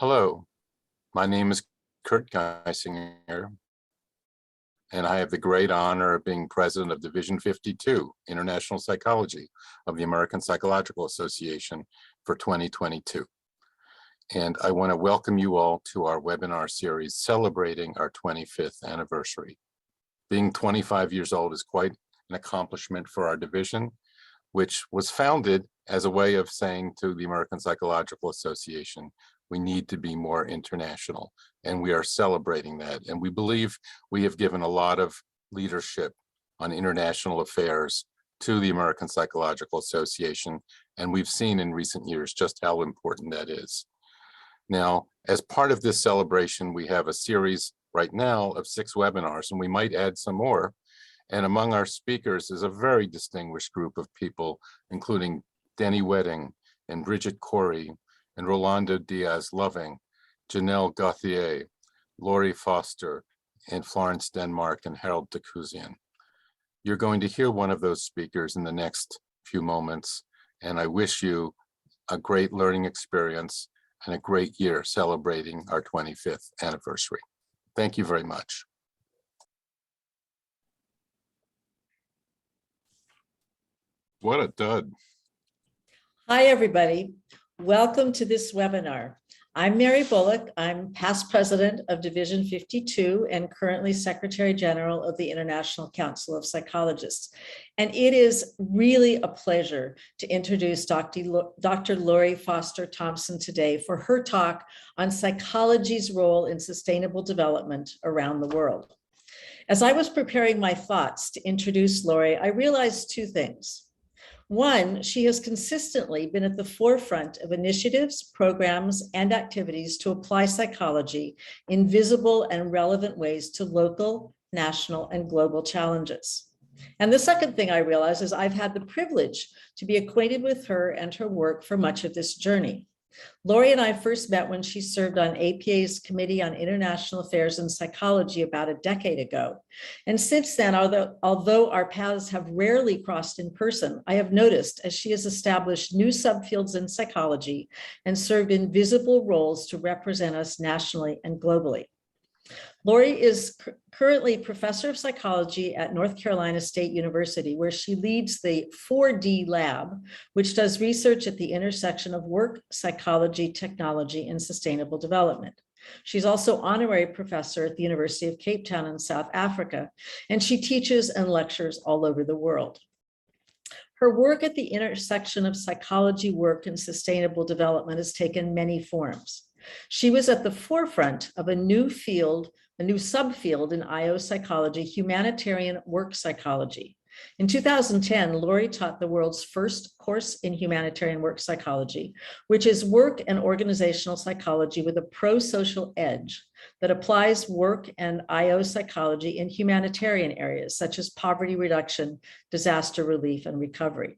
Hello, my name is Kurt Geisinger, and I have the great honor of being president of Division 52, International Psychology of the American Psychological Association for 2022. And I want to welcome you all to our webinar series celebrating our 25th anniversary. Being 25 years old is quite an accomplishment for our division, which was founded as a way of saying to the American Psychological Association, we need to be more international, and we are celebrating that. And we believe we have given a lot of leadership on international affairs to the American Psychological Association, and we've seen in recent years just how important that is. Now, as part of this celebration, we have a series right now of 6 webinars, and we might add some more. And among our speakers is a very distinguished group of people, including Denny Wedding and Bridget Corey, and Rolando Diaz-Loving, Janelle Gauthier, Lori Foster, and Florence Denmark, and Harold Dakuzian. You're going to hear one of those speakers in the next few moments, and I wish you a great learning experience and a great year celebrating our 25th anniversary. Thank you very much. What a dud. Hi, everybody. Welcome to this webinar. I'm Mary Bullock. I'm past president of Division 52 and currently Secretary General of the International Council of Psychologists. And it is really a pleasure to introduce Dr. Lori Foster Thompson today for her talk on psychology's role in sustainable development around the world. As I was preparing my thoughts to introduce Lori, I realized 2 things. One, she has consistently been at the forefront of initiatives, programs, and activities to apply psychology in visible and relevant ways to local, national, and global challenges. And the second thing I realized is I've had the privilege to be acquainted with her and her work for much of this journey. Lori and I first met when she served on APA's Committee on International Affairs and Psychology about a decade ago. And since then, although our paths have rarely crossed in person, I have noticed as she has established new subfields in psychology and served in visible roles to represent us nationally and globally. Lori is currently professor of psychology at North Carolina State University, where she leads the 4D lab, which does research at the intersection of work, psychology, technology, and sustainable development. She's also honorary professor at the University of Cape Town in South Africa, and she teaches and lectures all over the world. Her work at the intersection of psychology, work, and sustainable development has taken many forms. She was at the forefront of a new subfield in IO psychology, humanitarian work psychology. In 2010, Lori taught the world's first course in humanitarian work psychology, which is work and organizational psychology with a pro-social edge that applies work and IO psychology in humanitarian areas such as poverty reduction, disaster relief, and recovery.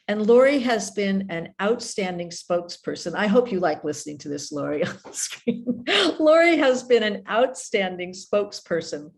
And Lori has been an outstanding spokesperson. I hope you like listening to this, Lori, on the screen. Lori has been an outstanding spokesperson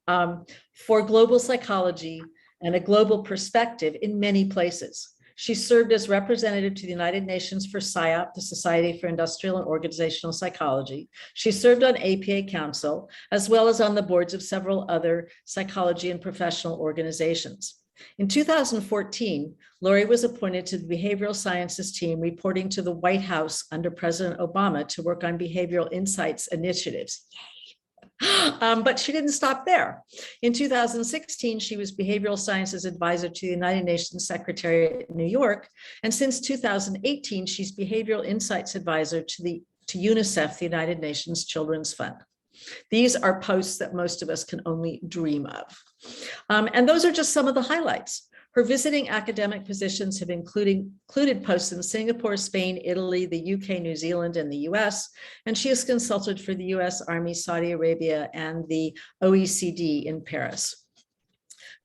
for global psychology and a global perspective in many places. She served as representative to the United Nations for SIOP, the Society for Industrial and Organizational Psychology. She served on APA Council, as well as on the boards of several other psychology and professional organizations. In 2014, Lori was appointed to the behavioral sciences team reporting to the White House under President Obama to work on behavioral insights initiatives. Yay! But she didn't stop there. In 2016, she was behavioral sciences advisor to the United Nations Secretariat in New York. And since 2018, she's behavioral insights advisor to UNICEF, the United Nations Children's Fund. These are posts that most of us can only dream of. And those are just some of the highlights. Her visiting academic positions have included posts in Singapore, Spain, Italy, the UK, New Zealand, and the US. And she has consulted for the US Army, Saudi Arabia, and the OECD in Paris.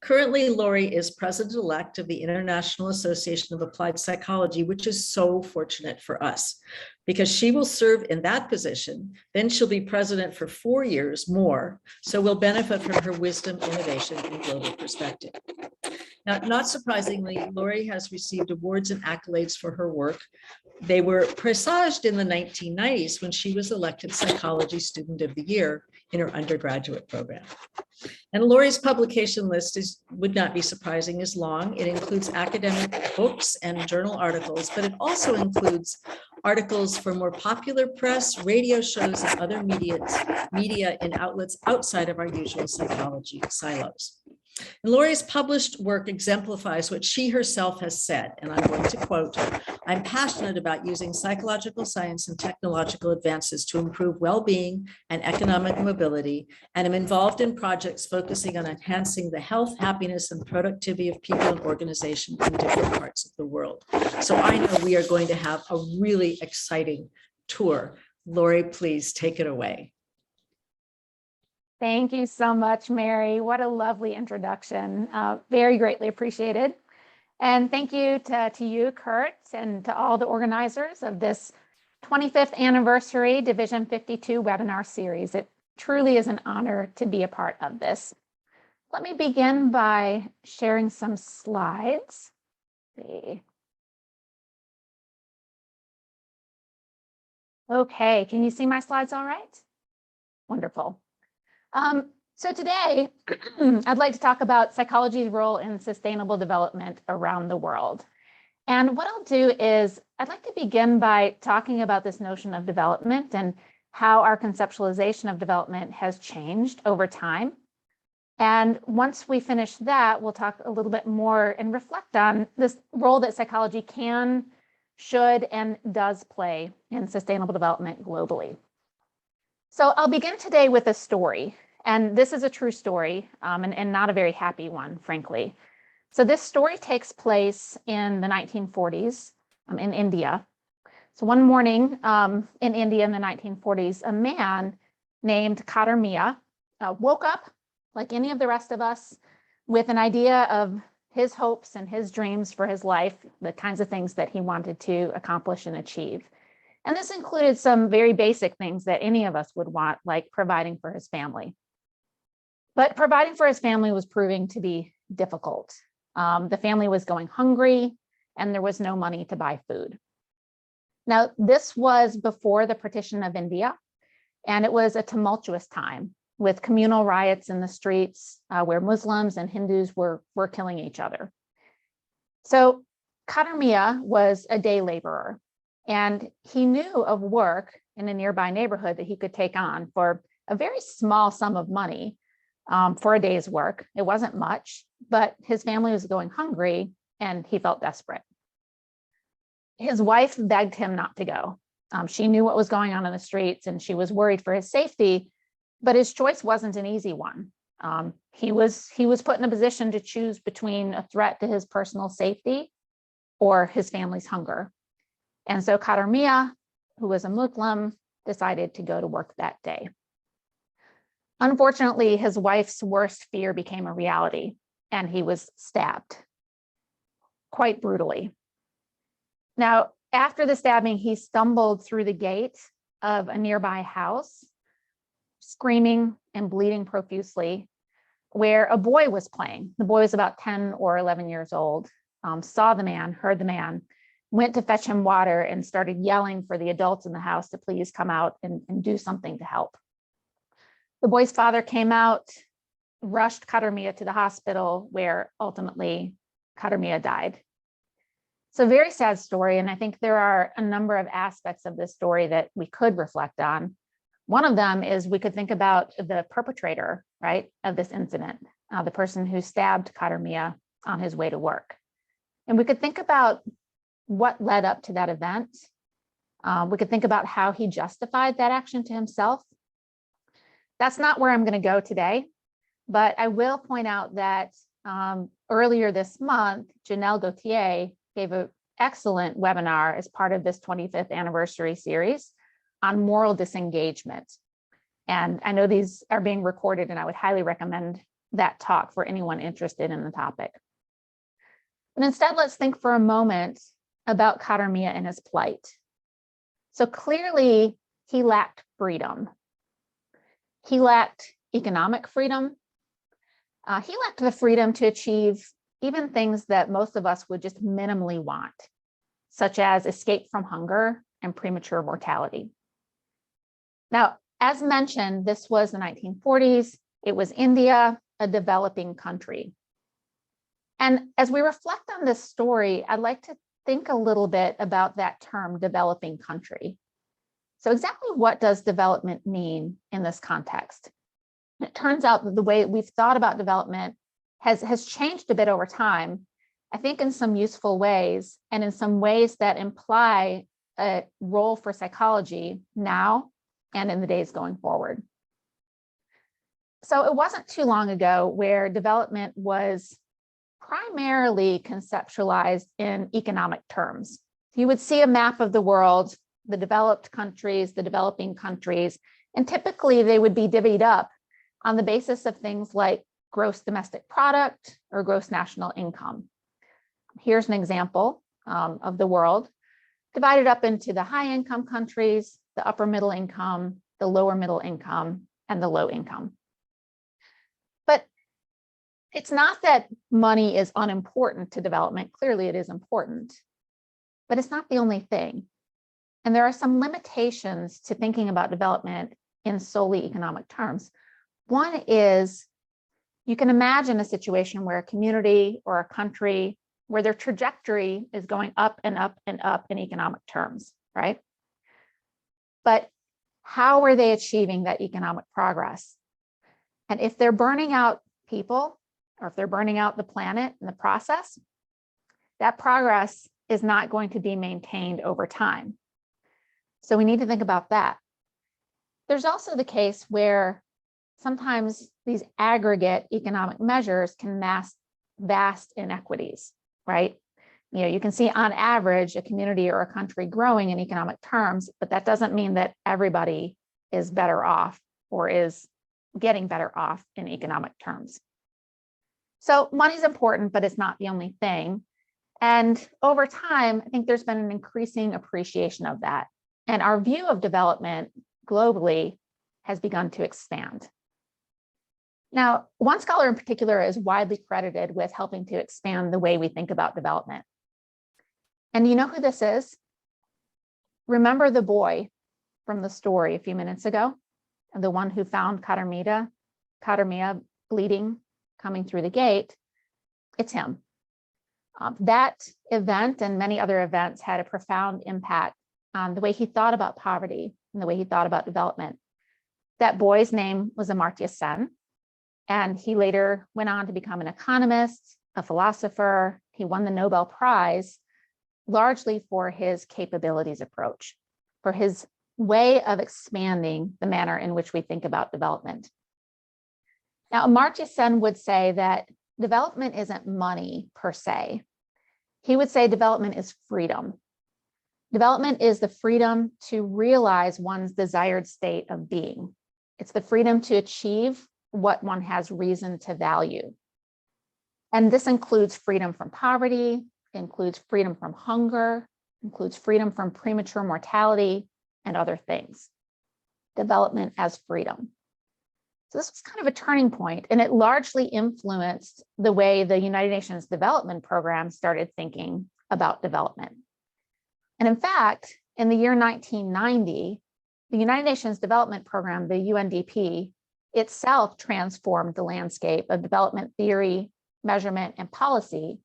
Currently, Lori is president-elect of the International Association of Applied Psychology, which is so fortunate for us because she will serve in that position. Then she'll be president for 4 years more. So we'll benefit from her wisdom, innovation, and global perspective. Now, not surprisingly, Lori has received awards and accolades for her work, They were presaged in the 1990s when she was elected Psychology Student of the Year in her undergraduate program. And Lori's publication list would not be surprising, is long. It includes academic books and journal articles, but it also includes articles for more popular press, radio shows, and other media in outlets outside of our usual psychology silos. And Lori's published work exemplifies what she herself has said, and I'm going to quote, "I'm passionate about using psychological science and technological advances to improve well-being and economic mobility, and am involved in projects focusing on enhancing the health, happiness, and productivity of people and organizations in different parts of the world." So I know we are going to have a really exciting tour. Lori, please take it away. Thank you so much, Mary. What a lovely introduction. Very greatly appreciated. And thank you to you, Kurt, and to all the organizers of this 25th anniversary Division 52 webinar series. It truly is an honor to be a part of this. Let me begin by sharing some slides. Let's see. Okay, can you see my slides all right? Wonderful. So today, I'd like to talk about psychology's role in sustainable development around the world. And what I'll do is I'd like to begin by talking about this notion of development and how our conceptualization of development has changed over time. And once we finish that, we'll talk a little bit more and reflect on this role that psychology can, should, and does play in sustainable development globally. So I'll begin today with a story, and this is a true story and not a very happy one, frankly. So this story takes place in the 1940s in India. So one morning in India in the 1940s, a man named Kader Mia woke up like any of the rest of us with an idea of his hopes and his dreams for his life, the kinds of things that he wanted to accomplish and achieve. And this included some very basic things that any of us would want, like providing for his family. But providing for his family was proving to be difficult. The family was going hungry and there was no money to buy food. Now, this was before the partition of India, and it was a tumultuous time with communal riots in the streets where Muslims and Hindus were killing each other. So Kader Mia was a day laborer, and he knew of work in a nearby neighborhood that he could take on for a very small sum of money for a day's work. It wasn't much, but his family was going hungry and he felt desperate. His wife begged him not to go. She knew what was going on in the streets and she was worried for his safety, but his choice wasn't an easy one. He was put in a position to choose between a threat to his personal safety or his family's hunger. And so Kader Mia, who was a Muslim, decided to go to work that day. Unfortunately, his wife's worst fear became a reality, and he was stabbed quite brutally. Now, after the stabbing, he stumbled through the gate of a nearby house, screaming and bleeding profusely, where a boy was playing. The boy was about 10 or 11 years old, saw the man, heard the man, went to fetch him water and started yelling for the adults in the house to please come out and do something to help. The boy's father came out, rushed Kader Mia to the hospital, where ultimately Kader Mia died. It's a very sad story, and I think there are a number of aspects of this story that we could reflect on. One of them is we could think about the perpetrator, right, of this incident, the person who stabbed Kader Mia on his way to work. And we could think about what led up to that event. We could think about how he justified that action to himself. That's not where I'm going to go today, but I will point out that earlier this month, Janelle Gauthier gave an excellent webinar as part of this 25th anniversary series on moral disengagement. And I know these are being recorded, and I would highly recommend that talk for anyone interested in the topic. But instead, let's think for a moment about Kader Mia and his plight. So clearly, he lacked freedom. He lacked economic freedom. He lacked the freedom to achieve even things that most of us would just minimally want. such as escape from hunger and premature mortality. Now, as mentioned, this was the 1940s. It was India, a developing country. And as we reflect on this story, I'd like to think a little bit about that term, developing country. So exactly what does development mean in this context? It turns out that the way we've thought about development has changed a bit over time, I think in some useful ways, and in some ways that imply a role for psychology now and in the days going forward. So it wasn't too long ago where development was primarily conceptualized in economic terms. You would see a map of the world, the developed countries, the developing countries, and typically they would be divvied up on the basis of things like gross domestic product or gross national income. Here's an example of the world divided up into the high income countries, the upper middle income, the lower middle income, and the low income. But it's not that money is unimportant to development. Clearly it is important, but it's not the only thing. And there are some limitations to thinking about development in solely economic terms. One is you can imagine a situation where a community or a country where their trajectory is going up and up and up in economic terms, right? But how are they achieving that economic progress? And if they're burning out people, or if they're burning out the planet in the process, that progress is not going to be maintained over time. So we need to think about that. There's also the case where sometimes these aggregate economic measures can mask vast inequities, right? You can see on average a community or a country growing in economic terms, but that doesn't mean that everybody is better off or is getting better off in economic terms. So money's important, but it's not the only thing. And over time, I think there's been an increasing appreciation of that. And our view of development globally has begun to expand. Now, one scholar in particular is widely credited with helping to expand the way we think about development. And you know who this is? Remember the boy from the story a few minutes ago, the one who found Katermia bleeding, coming through the gate? It's him. That event and many other events had a profound impact on the way he thought about poverty and the way he thought about development. That boy's name was Amartya Sen, and he later went on to become an economist, a philosopher. He won the Nobel Prize largely for his capabilities approach, for his way of expanding the manner in which we think about development. Now, Amartya Sen would say that development isn't money per se. He would say development is freedom. Development is the freedom to realize one's desired state of being. It's the freedom to achieve what one has reason to value. And this includes freedom from poverty, includes freedom from hunger, includes freedom from premature mortality, and other things. Development as freedom. So this was kind of a turning point, and it largely influenced the way the United Nations Development Program started thinking about development. And in fact, in the year 1990, the United Nations Development Program, the UNDP, itself transformed the landscape of development theory, measurement, and policy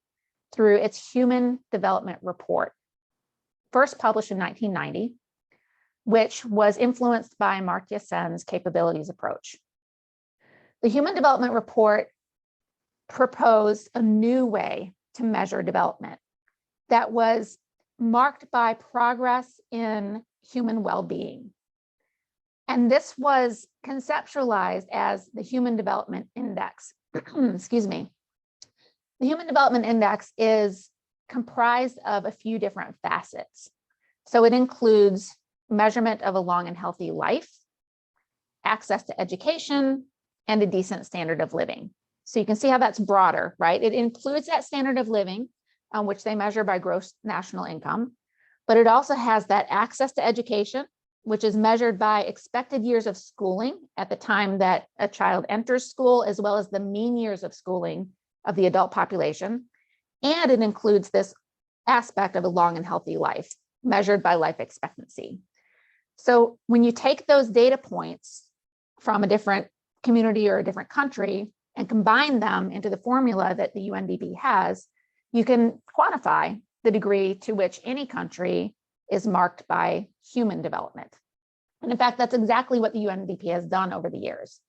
through its Human Development Report, first published in 1990, which was influenced by Amartya Sen's capabilities approach. The Human Development Report proposed a new way to measure development that was marked by progress in human well-being. And this was conceptualized as the Human Development Index. Excuse me. The Human Development Index is comprised of a few different facets. So it includes measurement of a long and healthy life, access to education, and a decent standard of living. So you can see how that's broader, right? It includes that standard of living, which they measure by gross national income, but it also has that access to education, which is measured by expected years of schooling at the time that a child enters school, as well as the mean years of schooling of the adult population. And it includes this aspect of a long and healthy life, measured by life expectancy. So when you take those data points from a different community or a different country and combine them into the formula that the UNDP has, you can quantify the degree to which any country is marked by human development. And in fact, that's exactly what the UNDP has done over the years.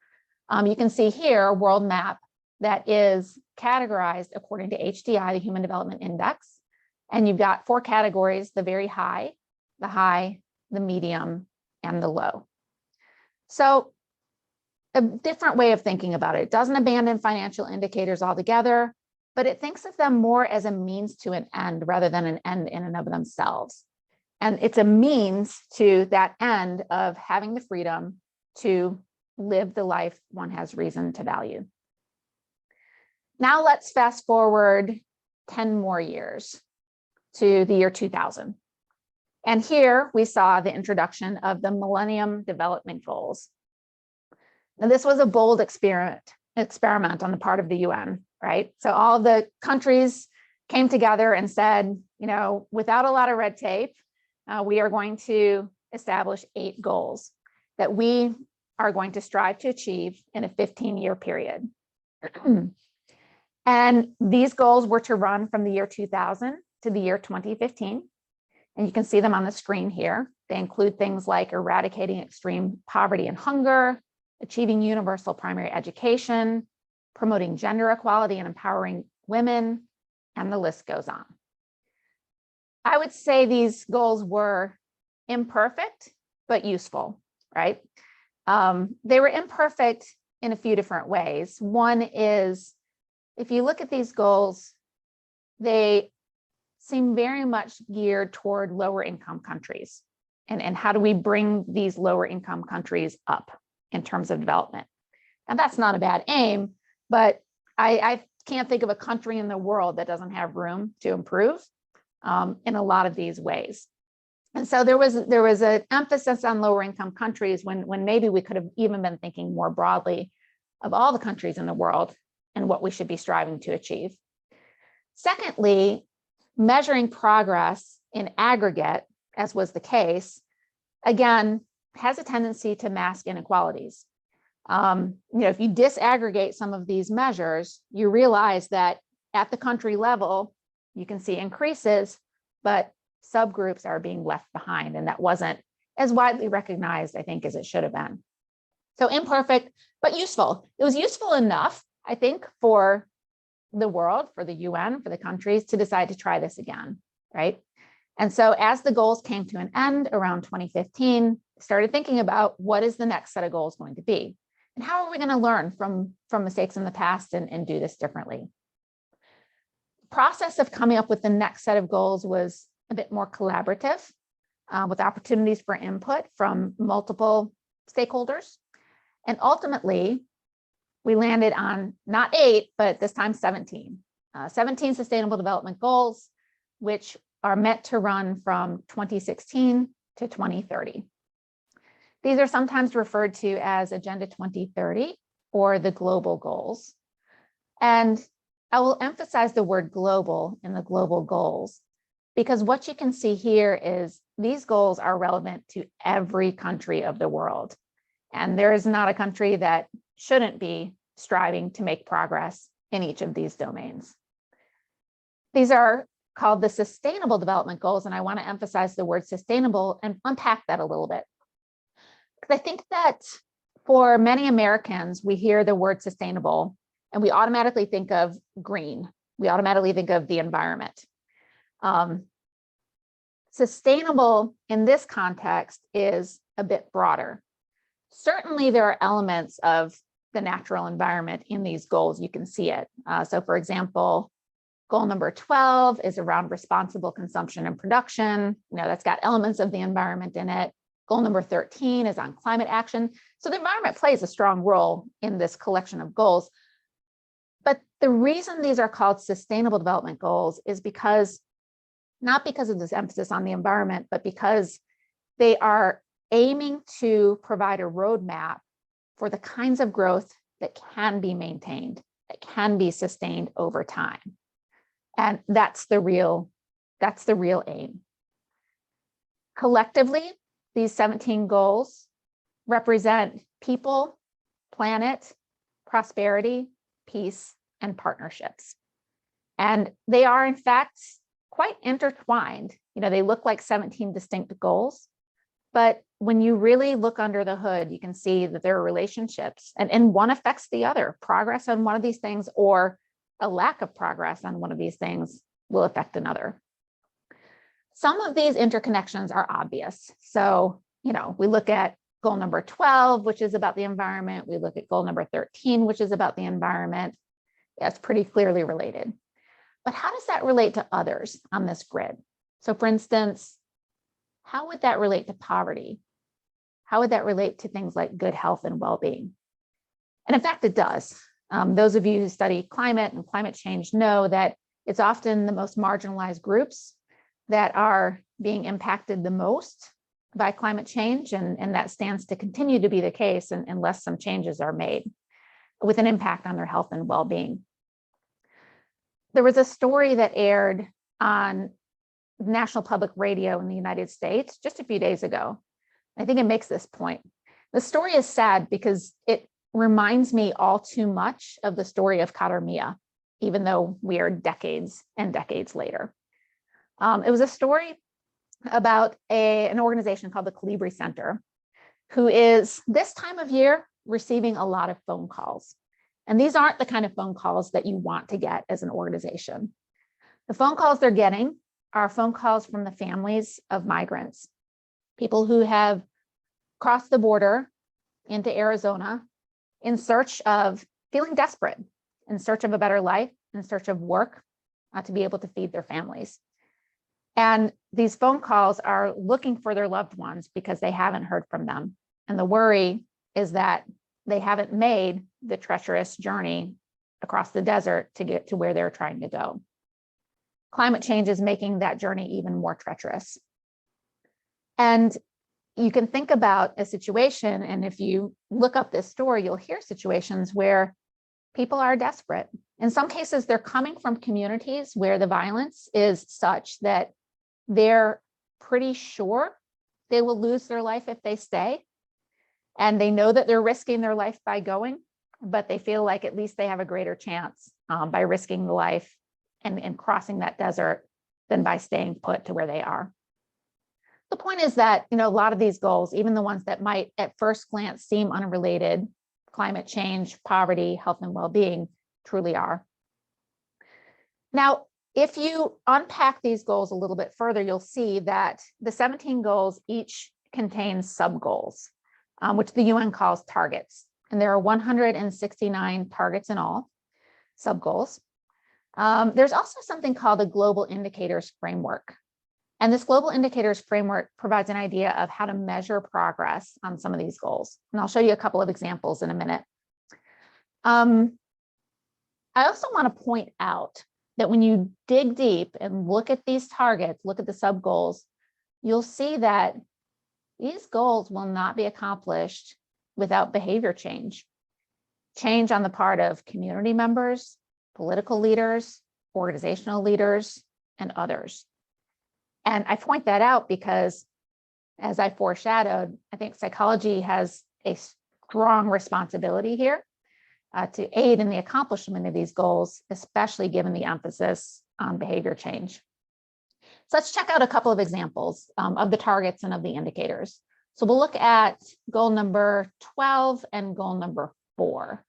You can see here a world map that is categorized according to HDI, the Human Development Index. And you've got 4 categories: the very high, the medium, and the low. So a different way of thinking about it. It doesn't abandon financial indicators altogether, but it thinks of them more as a means to an end rather than an end in and of themselves. And it's a means to that end of having the freedom to live the life one has reason to value. Now let's fast forward 10 more years to the year 2000. And here we saw the introduction of the Millennium Development Goals. Now, this was a bold experiment on the part of the UN, right? So all of the countries came together and said, you know, without a lot of red tape, we are going to establish 8 goals that we are going to strive to achieve in a 15-year period. And these goals were to run from the year 2000 to the year 2015. And you can see them on the screen here. They include things like eradicating extreme poverty and hunger, achieving universal primary education, promoting gender equality and empowering women, and the list goes on. I would say these goals were imperfect, but useful, right? They were imperfect in a few different ways. One is, if you look at these goals, they seem very much geared toward lower income countries. And how do we bring these lower income countries up in terms of development? And that's not a bad aim, but I can't think of a country in the world that doesn't have room to improve in a lot of these ways. And so there was an emphasis on lower income countries when maybe we could have even been thinking more broadly of all the countries in the world and what we should be striving to achieve. Secondly, measuring progress in aggregate, as was the case, again, has a tendency to mask inequalities. If you disaggregate some of these measures, you realize that at the country level, you can see increases, but subgroups are being left behind, and that wasn't as widely recognized, I think, as it should have been. So imperfect, but useful. It was useful enough, I think, for the world, for the UN, for the countries to decide to try this again, right? And so as the goals came to an end around 2015, started thinking about what is the next set of goals going to be? And how are we going to learn from mistakes in the past and do this differently? The process of coming up with the next set of goals was a bit more collaborative, with opportunities for input from multiple stakeholders. And ultimately, we landed on not 8, but this time 17. 17 Sustainable Development Goals, which are meant to run from 2016 to 2030. These are sometimes referred to as Agenda 2030 or the global goals. And I will emphasize the word global in the global goals, because what you can see here is these goals are relevant to every country of the world. And there is not a country that shouldn't be striving to make progress in each of these domains. These are called the Sustainable Development Goals, and I want to emphasize the word sustainable and unpack that a little bit. Because I think that for many Americans, we hear the word sustainable and we automatically think of green. We automatically think of the environment. Sustainable in this context is a bit broader. Certainly, there are elements of the natural environment in these goals. You can see it. So for example, goal number 12 is around responsible consumption and production. That's got elements of the environment in it. Goal number 13 is on climate action. So the environment plays a strong role in this collection of goals. But the reason these are called Sustainable Development Goals is not because of this emphasis on the environment, but because they are aiming to provide a roadmap for the kinds of growth that can be maintained, that can be sustained over time. And that's the real That's the real aim. Collectively, these 17 goals represent people, planet, prosperity, peace, and partnerships. And they are, in fact, quite intertwined. You know, they look like 17 distinct goals, but when you really look under the hood, you can see that there are relationships, and one affects the other. Progress on one of these things or a lack of progress on one of these things will affect another. Some of these interconnections are obvious. So, you know, we look at goal number 12, which is about the environment. We look at goal number 13, which is about the environment. That's pretty clearly related. But how does that relate to others on this grid? So for instance, how would that relate to poverty? How would that relate to things like good health and well-being? And in fact, it does. Those of you who study climate and climate change know that it's often the most marginalized groups that are being impacted the most by climate change, and that stands to continue to be the case unless some changes are made with an impact on their health and well-being. There was a story that aired on National Public Radio in the United States just a few days ago. I think it makes this point. The story is sad because it reminds me all too much of the story of Katarmia, even though we are decades and decades later. It was a story about an organization called the Colibri Center, who is this time of year receiving a lot of phone calls. And these aren't the kind of phone calls that you want to get as an organization. The phone calls they're getting are phone calls from the families of migrants, people who have crossed the border into Arizona in search of feeling desperate, in search of a better life, in search of work to be able to feed their families. And these phone calls are looking for their loved ones because they haven't heard from them. And the worry is that they haven't made the treacherous journey across the desert to get to where they're trying to go. Climate change is making that journey even more treacherous. And you can think about a situation, and if you look up this story, you'll hear situations where people are desperate. In some cases, they're coming from communities where the violence is such that they're pretty sure they will lose their life if they stay. And they know that they're risking their life by going, but they feel like at least they have a greater chance by risking the life and crossing that desert than by staying put to where they are. The point is that, you know, a lot of these goals, even the ones that might at first glance seem unrelated, climate change, poverty, health and well-being, truly are. Now, if you unpack these goals a little bit further, you'll see that the 17 goals each contain sub-goals, which the UN calls targets. And there are 169 targets in all, sub-goals. There's also something called the Global Indicators Framework. And this Global Indicators Framework provides an idea of how to measure progress on some of these goals. And I'll show you a couple of examples in a minute. I also want to point out that when you dig deep and look at these targets, look at the sub-goals, you'll see that these goals will not be accomplished without behavior change. Change on the part of community members, political leaders, organizational leaders, and others. And I point that out because, as I foreshadowed, I think psychology has a strong responsibility here to aid in the accomplishment of these goals, especially given the emphasis on behavior change. So let's check out a couple of examples of the targets and of the indicators. So we'll look at goal number 12 and goal number 4.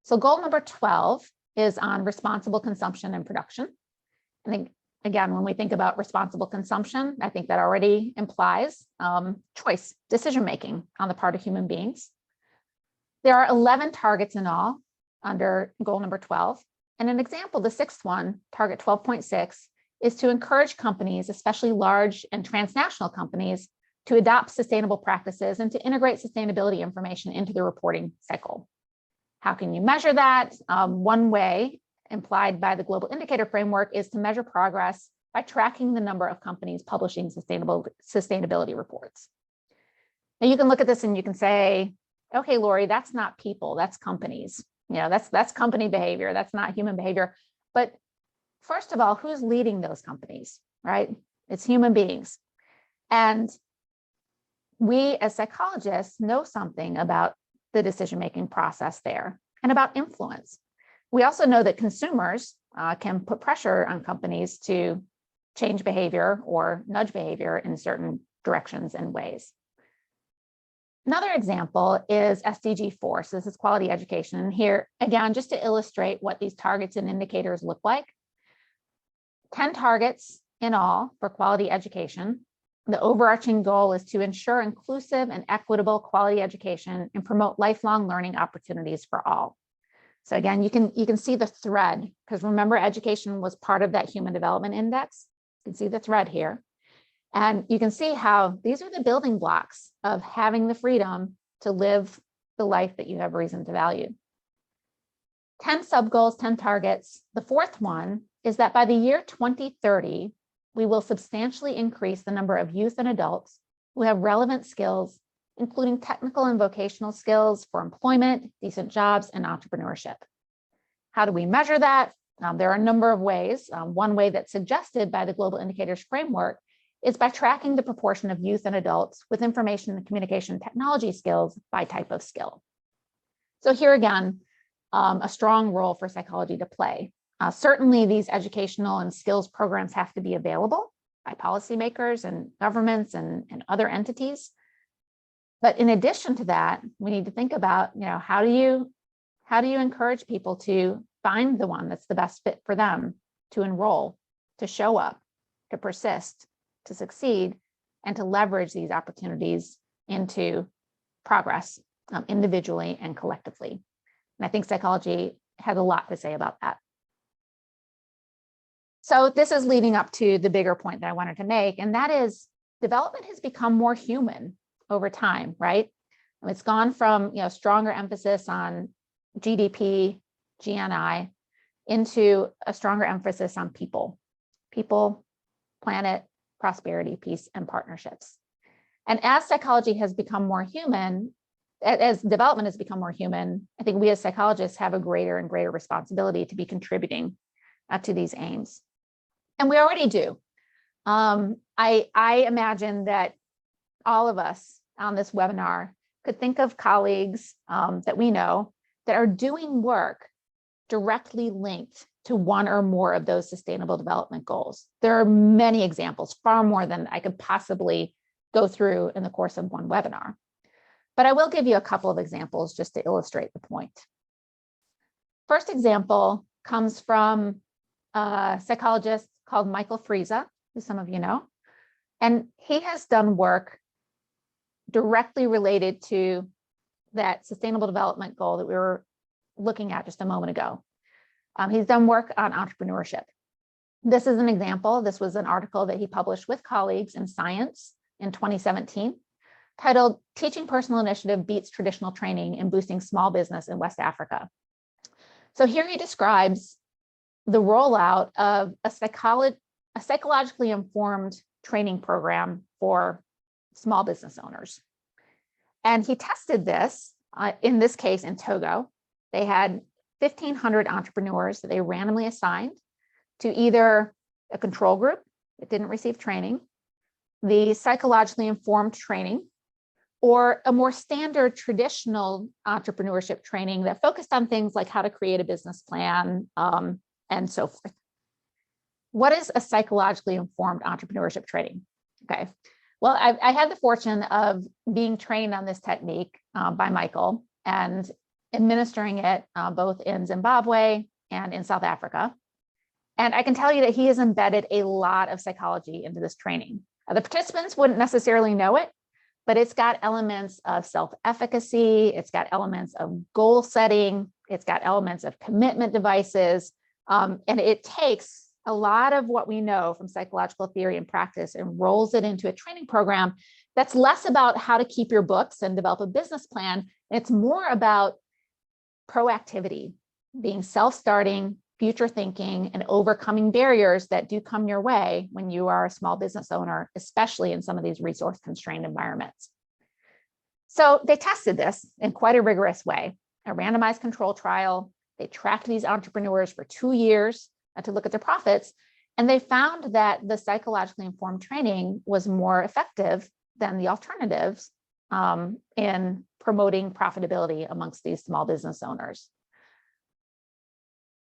So goal number 12 is on responsible consumption and production. I think, again, when we think about responsible consumption, I think that already implies choice, decision-making on the part of human beings. There are 11 targets in all under goal number 12. And an example, the 6th one, target 12.6, is to encourage companies, especially large and transnational companies, to adopt sustainable practices and to integrate sustainability information into the reporting cycle. How can you measure that? One way implied by the Global Indicator Framework is to measure progress by tracking the number of companies publishing sustainability reports. Now you can look at this and you can say, okay, Lori, that's not people, that's companies. You know, that's company behavior, that's not human behavior. But first of all, who's leading those companies? right? It's human beings. And we as psychologists know something about the decision-making process there and about influence. We also know that consumers can put pressure on companies to change behavior or nudge behavior in certain directions and ways. Another example is SDG 4. So this is quality education. And here, again, just to illustrate what these targets and indicators look like, 10 targets in all for quality education. The overarching goal is to ensure inclusive and equitable quality education and promote lifelong learning opportunities for all. So again, you can see the thread, because remember, education was part of that Human Development Index. You can see the thread here. And you can see how these are the building blocks of having the freedom to live the life that you have reason to value. 10 sub-goals, 10 targets. The fourth one is that by the year 2030, we will substantially increase the number of youth and adults who have relevant skills, including technical and vocational skills for employment, decent jobs, and entrepreneurship. How do we measure that? There are a number of ways. One way that's suggested by the Global Indicators Framework is by tracking the proportion of youth and adults with information and communication technology skills by type of skill. So here again, a strong role for psychology to play. Certainly these educational and skills programs have to be available by policymakers and governments and other entities. But in addition to that, we need to think about, how do you encourage people to find the one that's the best fit for them, to enroll, to show up, to persist, to succeed, and to leverage these opportunities into progress individually and collectively. And I think psychology has a lot to say about that. So this is leading up to the bigger point that I wanted to make, and that is development has become more human over time, right? It's gone from stronger emphasis on GDP, GNI, into a stronger emphasis on people, planet, prosperity, peace, and partnerships. And as psychology has become more human, as development has become more human, I think we as psychologists have a greater and greater responsibility to be contributing to these aims. And we already do. I imagine that all of us on this webinar could think of colleagues that we know that are doing work directly linked to one or more of those sustainable development goals. There are many examples, far more than I could possibly go through in the course of one webinar. But I will give you a couple of examples just to illustrate the point. First example comes from a psychologist called Michael Friese, who some of you know. And he has done work directly related to that sustainable development goal that we were looking at just a moment ago. He's done work on entrepreneurship. This is an example. This was an article that he published with colleagues in Science in 2017, titled "Teaching Personal Initiative Beats Traditional Training in Boosting Small Business in West Africa." So here he describes the rollout of a psychologically informed training program for small business owners. And he tested this, in this case, in Togo. They had 1,500 entrepreneurs that they randomly assigned to either a control group that didn't receive training, the psychologically informed training, or a more standard traditional entrepreneurship training that focused on things like how to create a business plan and so forth. What is a psychologically informed entrepreneurship training? Okay, well, I had the fortune of being trained on this technique by Michael and administering it both in Zimbabwe and in South Africa. And I can tell you that he has embedded a lot of psychology into this training. The participants wouldn't necessarily know it, but it's got elements of self-efficacy, it's got elements of goal setting, it's got elements of commitment devices, and it takes a lot of what we know from psychological theory and practice and rolls it into a training program that's less about how to keep your books and develop a business plan. It's more about proactivity, being self-starting, future thinking, and overcoming barriers that do come your way when you are a small business owner, especially in some of these resource-constrained environments. So they tested this in quite a rigorous way, a randomized control trial. They tracked these entrepreneurs for 2 years to look at their profits. And they found that the psychologically informed training was more effective than the alternatives in promoting profitability amongst these small business owners.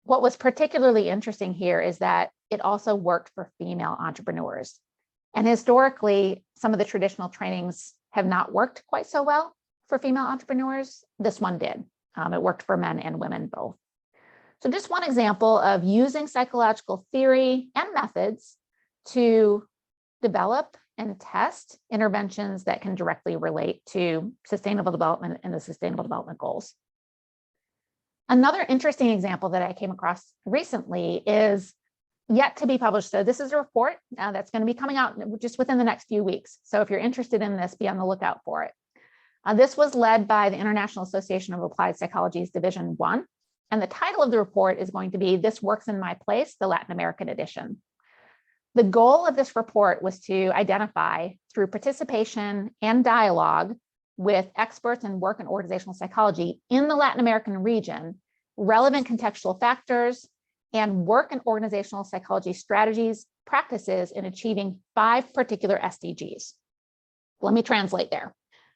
What was particularly interesting here is that it also worked for female entrepreneurs. And historically, some of the traditional trainings have not worked quite so well for female entrepreneurs. This one did. It worked for men and women both. So just one example of using psychological theory and methods to develop and test interventions that can directly relate to sustainable development and the Sustainable Development Goals. Another interesting example that I came across recently is yet to be published. So this is a report that's going to be coming out just within the next few weeks. So if you're interested in this, be on the lookout for it. This was led by the International Association of Applied Psychology's Division 1. And the title of the report is going to be This Works in My Place, the Latin American edition. The goal of this report was to identify, through participation and dialogue with experts in work and organizational psychology in the Latin American region, relevant contextual factors and work and organizational psychology strategies, practices in achieving 5 particular SDGs. Let me translate there.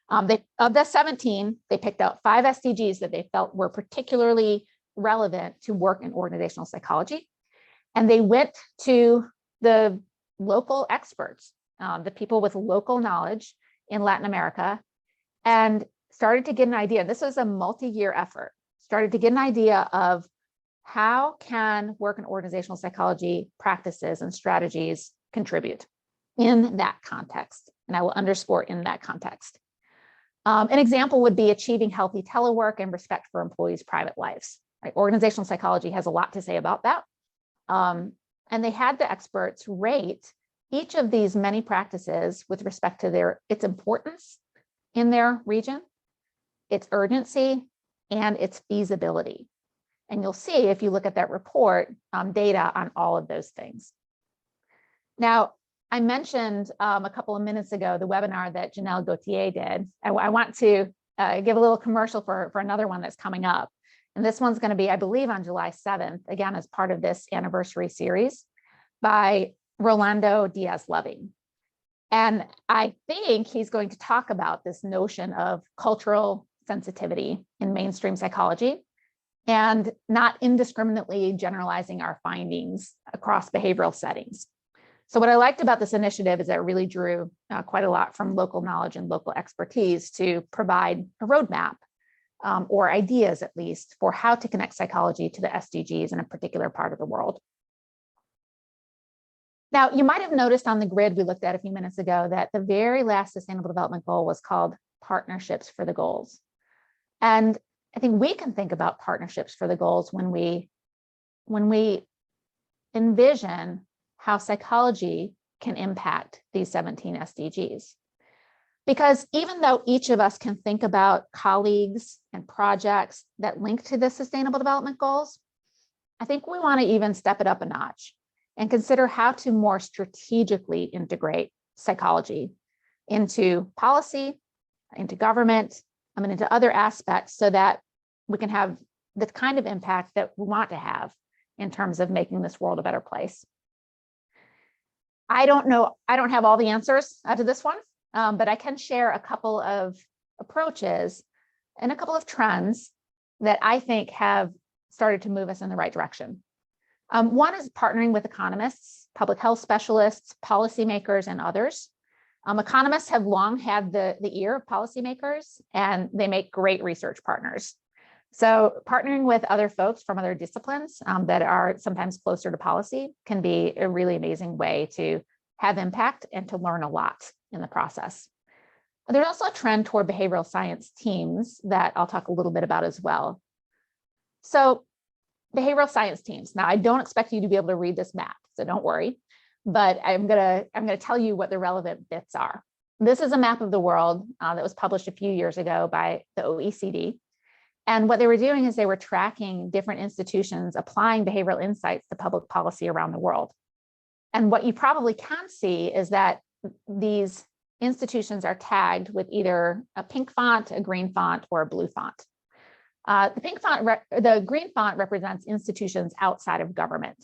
Of the 17, they picked out 5 SDGs that they felt were particularly relevant to work and organizational psychology. And they went to the local experts, the people with local knowledge in Latin America, and started to get an idea. This was a multi-year effort, started to get an idea of how can work and organizational psychology practices and strategies contribute in that context. And I will underscore in that context. An example would be achieving healthy telework and respect for employees' private lives. Right? Organizational psychology has a lot to say about that. And they had the experts rate each of these many practices with respect to its importance in their region, its urgency, and its feasibility. And you'll see, if you look at that report, data on all of those things. Now, I mentioned a couple of minutes ago the webinar that Janelle Gauthier did. I want to give a little commercial for another one that's coming up. And this one's going to be, I believe, on July 7th, again, as part of this anniversary series by Rolando Diaz-Loving. And I think he's going to talk about this notion of cultural sensitivity in mainstream psychology and not indiscriminately generalizing our findings across behavioral settings. So what I liked about this initiative is that it really drew quite a lot from local knowledge and local expertise to provide a roadmap or ideas, at least, for how to connect psychology to the SDGs in a particular part of the world. Now, you might have noticed on the grid we looked at a few minutes ago that the very last Sustainable Development Goal was called Partnerships for the Goals. And I think we can think about partnerships for the goals when we envision how psychology can impact these 17 SDGs. Because even though each of us can think about colleagues and projects that link to the Sustainable Development Goals, I think we want to even step it up a notch and consider how to more strategically integrate psychology into policy, into government, and into other aspects so that we can have the kind of impact that we want to have in terms of making this world a better place. I don't know, I don't have all the answers to this one, but I can share a couple of approaches and a couple of trends that I think have started to move us in the right direction. One is partnering with economists, public health specialists, policymakers, and others. Economists have long had the ear of policymakers, and they make great research partners. So partnering with other folks from other disciplines that are sometimes closer to policy can be a really amazing way to have impact and to learn a lot in the process. There's also a trend toward behavioral science teams that I'll talk a little bit about as well. So behavioral science teams. Now, I don't expect you to be able to read this map, so don't worry, but I'm gonna tell you what the relevant bits are. This is a map of the world that was published a few years ago by the OECD. And what they were doing is they were tracking different institutions applying behavioral insights to public policy around the world. And what you probably can see is that these institutions are tagged with either a pink font, a green font, or a blue font. The green font represents institutions outside of government.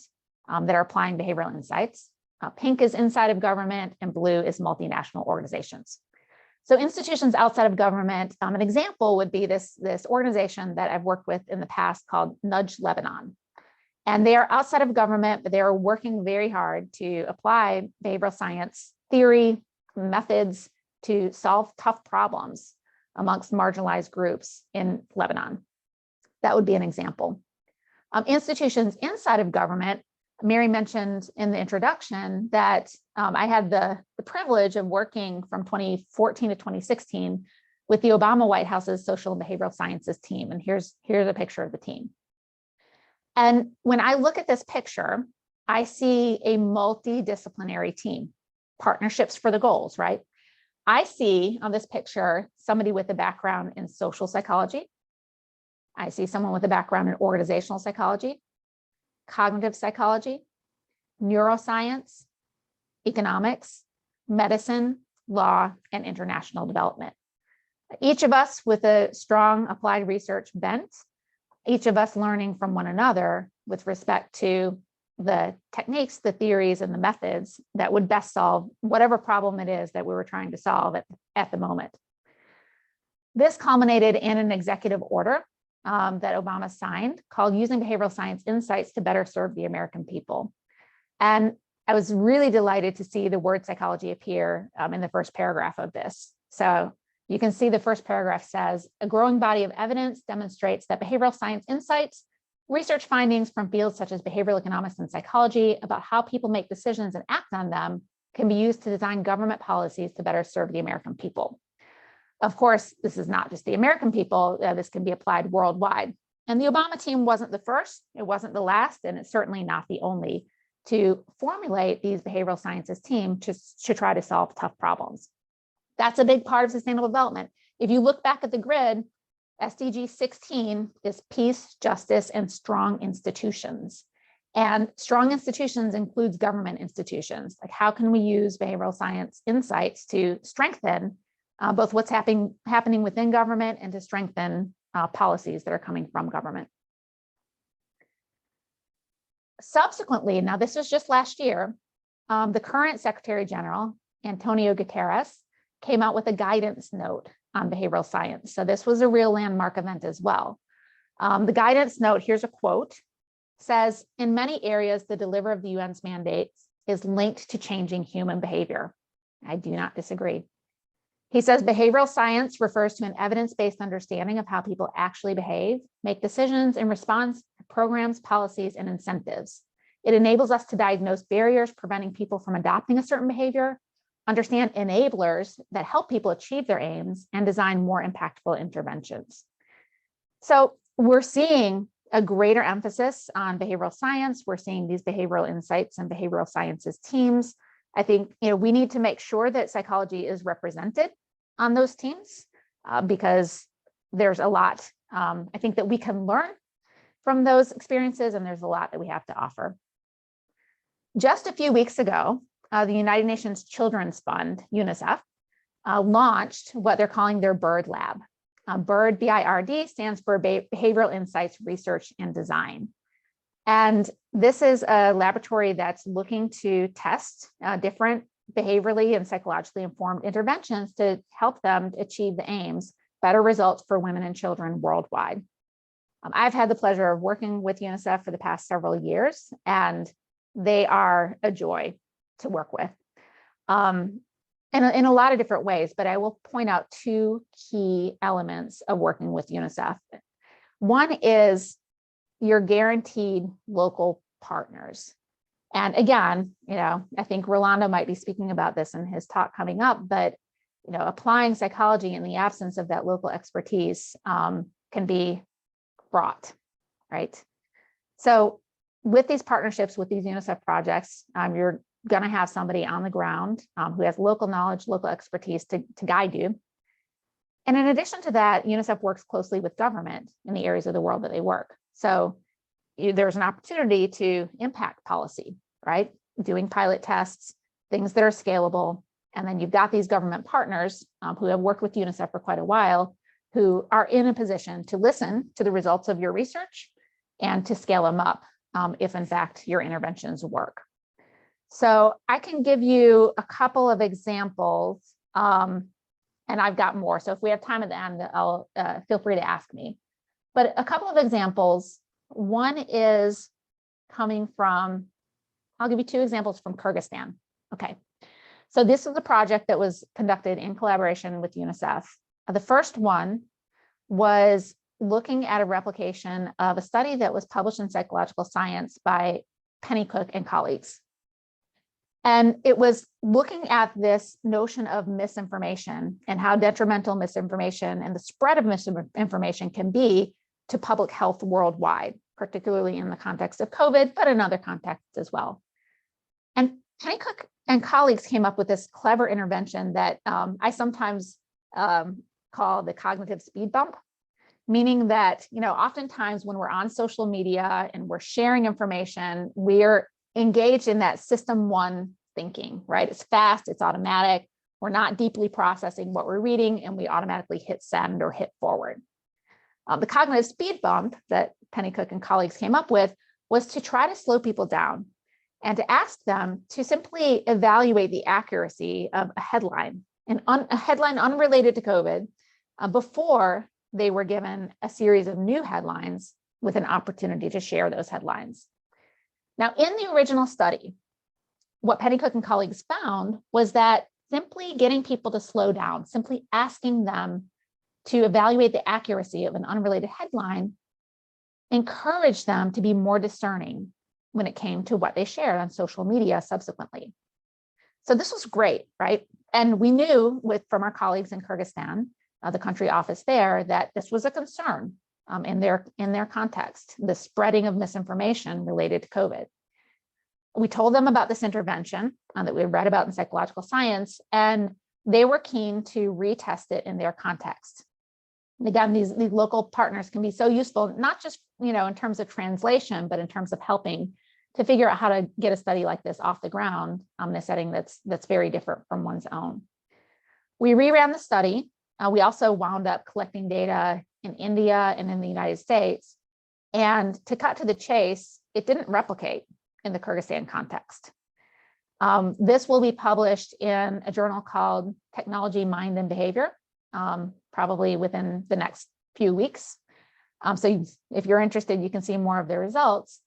that are applying behavioral insights. Pink is inside of government and blue is multinational organizations. So institutions outside of government, an example would be this organization that I've worked with in the past called Nudge Lebanon. And they are outside of government, but they are working very hard to apply behavioral science theory, methods to solve tough problems amongst marginalized groups in Lebanon. That would be an example. Institutions inside of government, Mary mentioned in the introduction that I had the privilege of working from 2014 to 2016 with the Obama White House's social and behavioral sciences team. And here's a picture of the team. And when I look at this picture, I see a multidisciplinary team, partnerships for the goals, right? I see on this picture somebody with a background in social psychology. I see someone with a background in organizational psychology, cognitive psychology, neuroscience, economics, medicine, law, and international development. Each of us with a strong applied research bent, each of us learning from one another with respect to the techniques, the theories, and the methods that would best solve whatever problem it is that we were trying to solve at the moment. This culminated in an executive order that Obama signed called Using Behavioral Science Insights to Better Serve the American People. And I was really delighted to see the word psychology appear in the first paragraph of this. So you can see the first paragraph says, a growing body of evidence demonstrates that behavioral science insights, research findings from fields such as behavioral economics and psychology about how people make decisions and act on them can be used to design government policies to better serve the American people. Of course, this is not just the American people, this can be applied worldwide. And the Obama team wasn't the first, it wasn't the last, and it's certainly not the only to formulate these behavioral sciences team to try to solve tough problems. That's a big part of sustainable development. If you look back at the grid, SDG 16 is peace, justice, and strong institutions. And strong institutions includes government institutions. Like how can we use behavioral science insights to strengthen both what's happening within government and to strengthen policies that are coming from government. Subsequently, now this was just last year, the current Secretary General, Antonio Guterres, came out with a guidance note on behavioral science. So this was a real landmark event as well. The guidance note, here's a quote, says, in many areas, the delivery of the UN's mandates is linked to changing human behavior. I do not disagree. He says behavioral science refers to an evidence-based understanding of how people actually behave, make decisions in response to programs, policies, and incentives. It enables us to diagnose barriers preventing people from adopting a certain behavior, understand enablers that help people achieve their aims, and design more impactful interventions. So we're seeing a greater emphasis on behavioral science. We're seeing these behavioral insights and behavioral sciences teams. I think we need to make sure that psychology is represented on those teams because there's a lot I think that we can learn from those experiences, and there's a lot that we have to offer. Just a few weeks ago, the United Nations Children's Fund, UNICEF, launched what they're calling their BIRD Lab. BIRD, B-I-R-D, stands for Behavioral Insights Research and Design. And this is a laboratory that's looking to test different behaviorally and psychologically informed interventions to help them achieve the aims, better results for women and children worldwide. I've had the pleasure of working with UNICEF for the past several years, and they are a joy to work with in a lot of different ways, but I will point out two key elements of working with UNICEF. One is you're guaranteed local partners. And again, I think Rolando might be speaking about this in his talk coming up, but applying psychology in the absence of that local expertise can be fraught, right? So with these partnerships, with these UNICEF projects, you're going to have somebody on the ground who has local knowledge, local expertise to guide you. And in addition to that, UNICEF works closely with government in the areas of the world that they work. So there's an opportunity to impact policy, right? Doing pilot tests, things that are scalable. And then you've got these government partners who have worked with UNICEF for quite a while, who are in a position to listen to the results of your research and to scale them up if in fact your interventions work. So I can give you a couple of examples, and I've got more. So if we have time at the end, I'll feel free to ask me. But a couple of examples. One is coming from, I'll give you two examples from Kyrgyzstan. Okay, so this is a project that was conducted in collaboration with UNICEF. The first one was looking at a replication of a study that was published in Psychological Science by Penny Cook and colleagues. And it was looking at this notion of misinformation and how detrimental misinformation and the spread of misinformation can be to public health worldwide, particularly in the context of COVID, but in other contexts as well. And Penny Cook and colleagues came up with this clever intervention that I sometimes call the cognitive speed bump, meaning that, oftentimes when we're on social media and we're sharing information, we're engaged in that system one thinking, right? It's fast, it's automatic. We're not deeply processing what we're reading, and we automatically hit send or hit forward. The cognitive speed bump that Penny Cook and colleagues came up with was to try to slow people down and to ask them to simply evaluate the accuracy of a headline, a headline unrelated to COVID, before they were given a series of new headlines with an opportunity to share those headlines. Now, in the original study, what Penny Cook and colleagues found was that simply getting people to slow down, simply asking them to evaluate the accuracy of an unrelated headline, encouraged them to be more discerning when it came to what they shared on social media subsequently. So this was great, right? And we knew from our colleagues in Kyrgyzstan, the country office there, that this was a concern in their context, the spreading of misinformation related to COVID. We told them about this intervention that we read about in Psychological Science, and they were keen to retest it in their context. And again, these local partners can be so useful, not just in terms of translation, but in terms of helping to figure out how to get a study like this off the ground in a setting that's very different from one's own. We reran the study. We also wound up collecting data in India and in the United States. And to cut to the chase, it didn't replicate in the Kyrgyzstan context. This will be published in a journal called Technology, Mind, and Behavior, probably within the next few weeks. So if you're interested, you can see more of the results.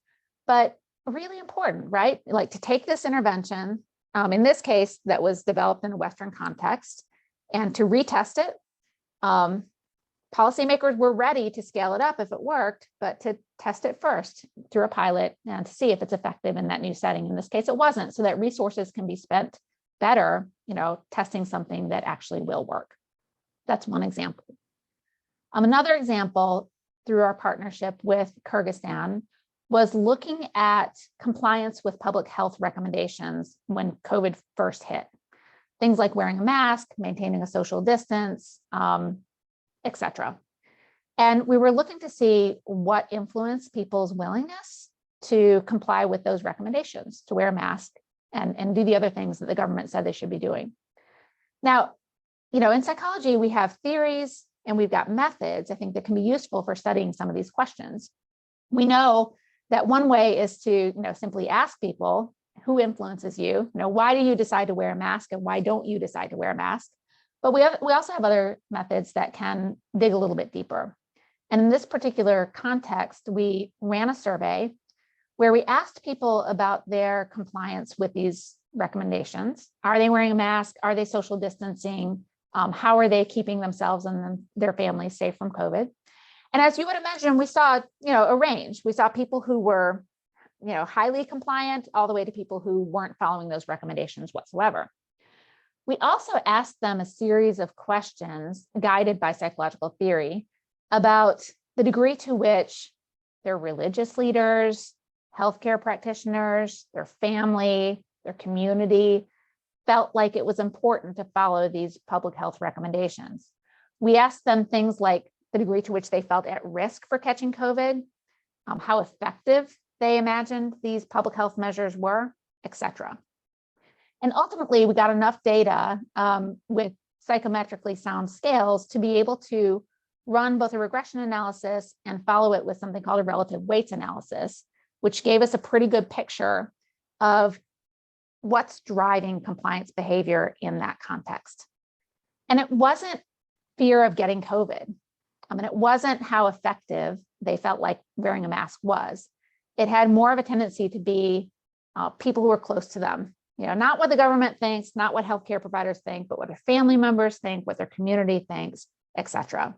But really important, right? Like to take this intervention, in this case, that was developed in a Western context, and to retest it. Policymakers were ready to scale it up if it worked, but to test it first through a pilot and to see if it's effective in that new setting. In this case, it wasn't, so that resources can be spent better, testing something that actually will work. That's one example. Another example through our partnership with Kyrgyzstan was looking at compliance with public health recommendations when COVID first hit. Things like wearing a mask, maintaining a social distance, etc. And we were looking to see what influenced people's willingness to comply with those recommendations, to wear a mask and do the other things that the government said they should be doing. Now, in psychology, we have theories and we've got methods, I think, that can be useful for studying some of these questions. We know that one way is to, simply ask people, who influences you? Why do you decide to wear a mask, and why don't you decide to wear a mask? But we also have other methods that can dig a little bit deeper. And in this particular context, we ran a survey where we asked people about their compliance with these recommendations. Are they wearing a mask? Are they social distancing? How are they keeping themselves and their families safe from COVID? And as you would imagine, we saw, a range. We saw people who were, highly compliant, all the way to people who weren't following those recommendations whatsoever. We also asked them a series of questions guided by psychological theory about the degree to which their religious leaders, healthcare practitioners, their family, their community felt like it was important to follow these public health recommendations. We asked them things like the degree to which they felt at risk for catching COVID, how effective they imagined these public health measures were, etc. And ultimately, we got enough data with psychometrically sound scales to be able to run both a regression analysis and follow it with something called a relative weights analysis which gave us a pretty good picture of what's driving compliance behavior in that context. And it wasn't fear of getting COVID. I mean, it wasn't how effective they felt like wearing a mask was. It had more of a tendency to be people who were close to them. You know, not what the government thinks, not what healthcare providers think, but what their family members think, what their community thinks, et cetera.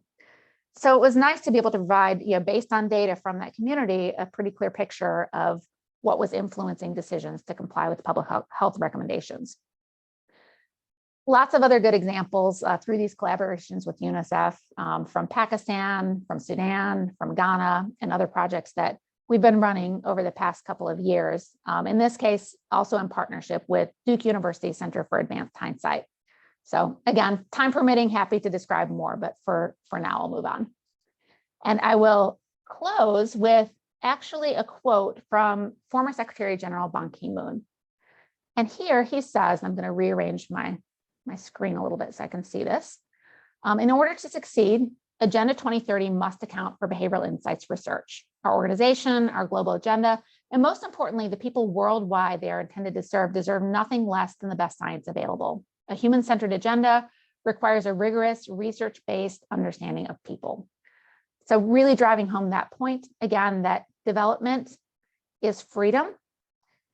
So it was nice to be able to provide, you know, based on data from that community, a pretty clear picture of what was influencing decisions to comply with public health recommendations. Lots of other good examples through these collaborations with UNICEF from Pakistan, from Sudan, from Ghana, and other projects that we've been running over the past couple of years. In this case, also in partnership with Duke University Center for Advanced Hindsight. So again, time permitting, happy to describe more, but for now, I'll move on. And I will close with actually a quote from former Secretary General Ban Ki-moon. And here he says, I'm going to rearrange my screen a little bit so I can see this. In order to succeed, Agenda 2030 must account for behavioral insights research. Our organization, our global agenda, and most importantly, the people worldwide they are intended to serve deserve nothing less than the best science available. A human-centered agenda requires a rigorous, research-based understanding of people. So really driving home that point, again, that development is freedom,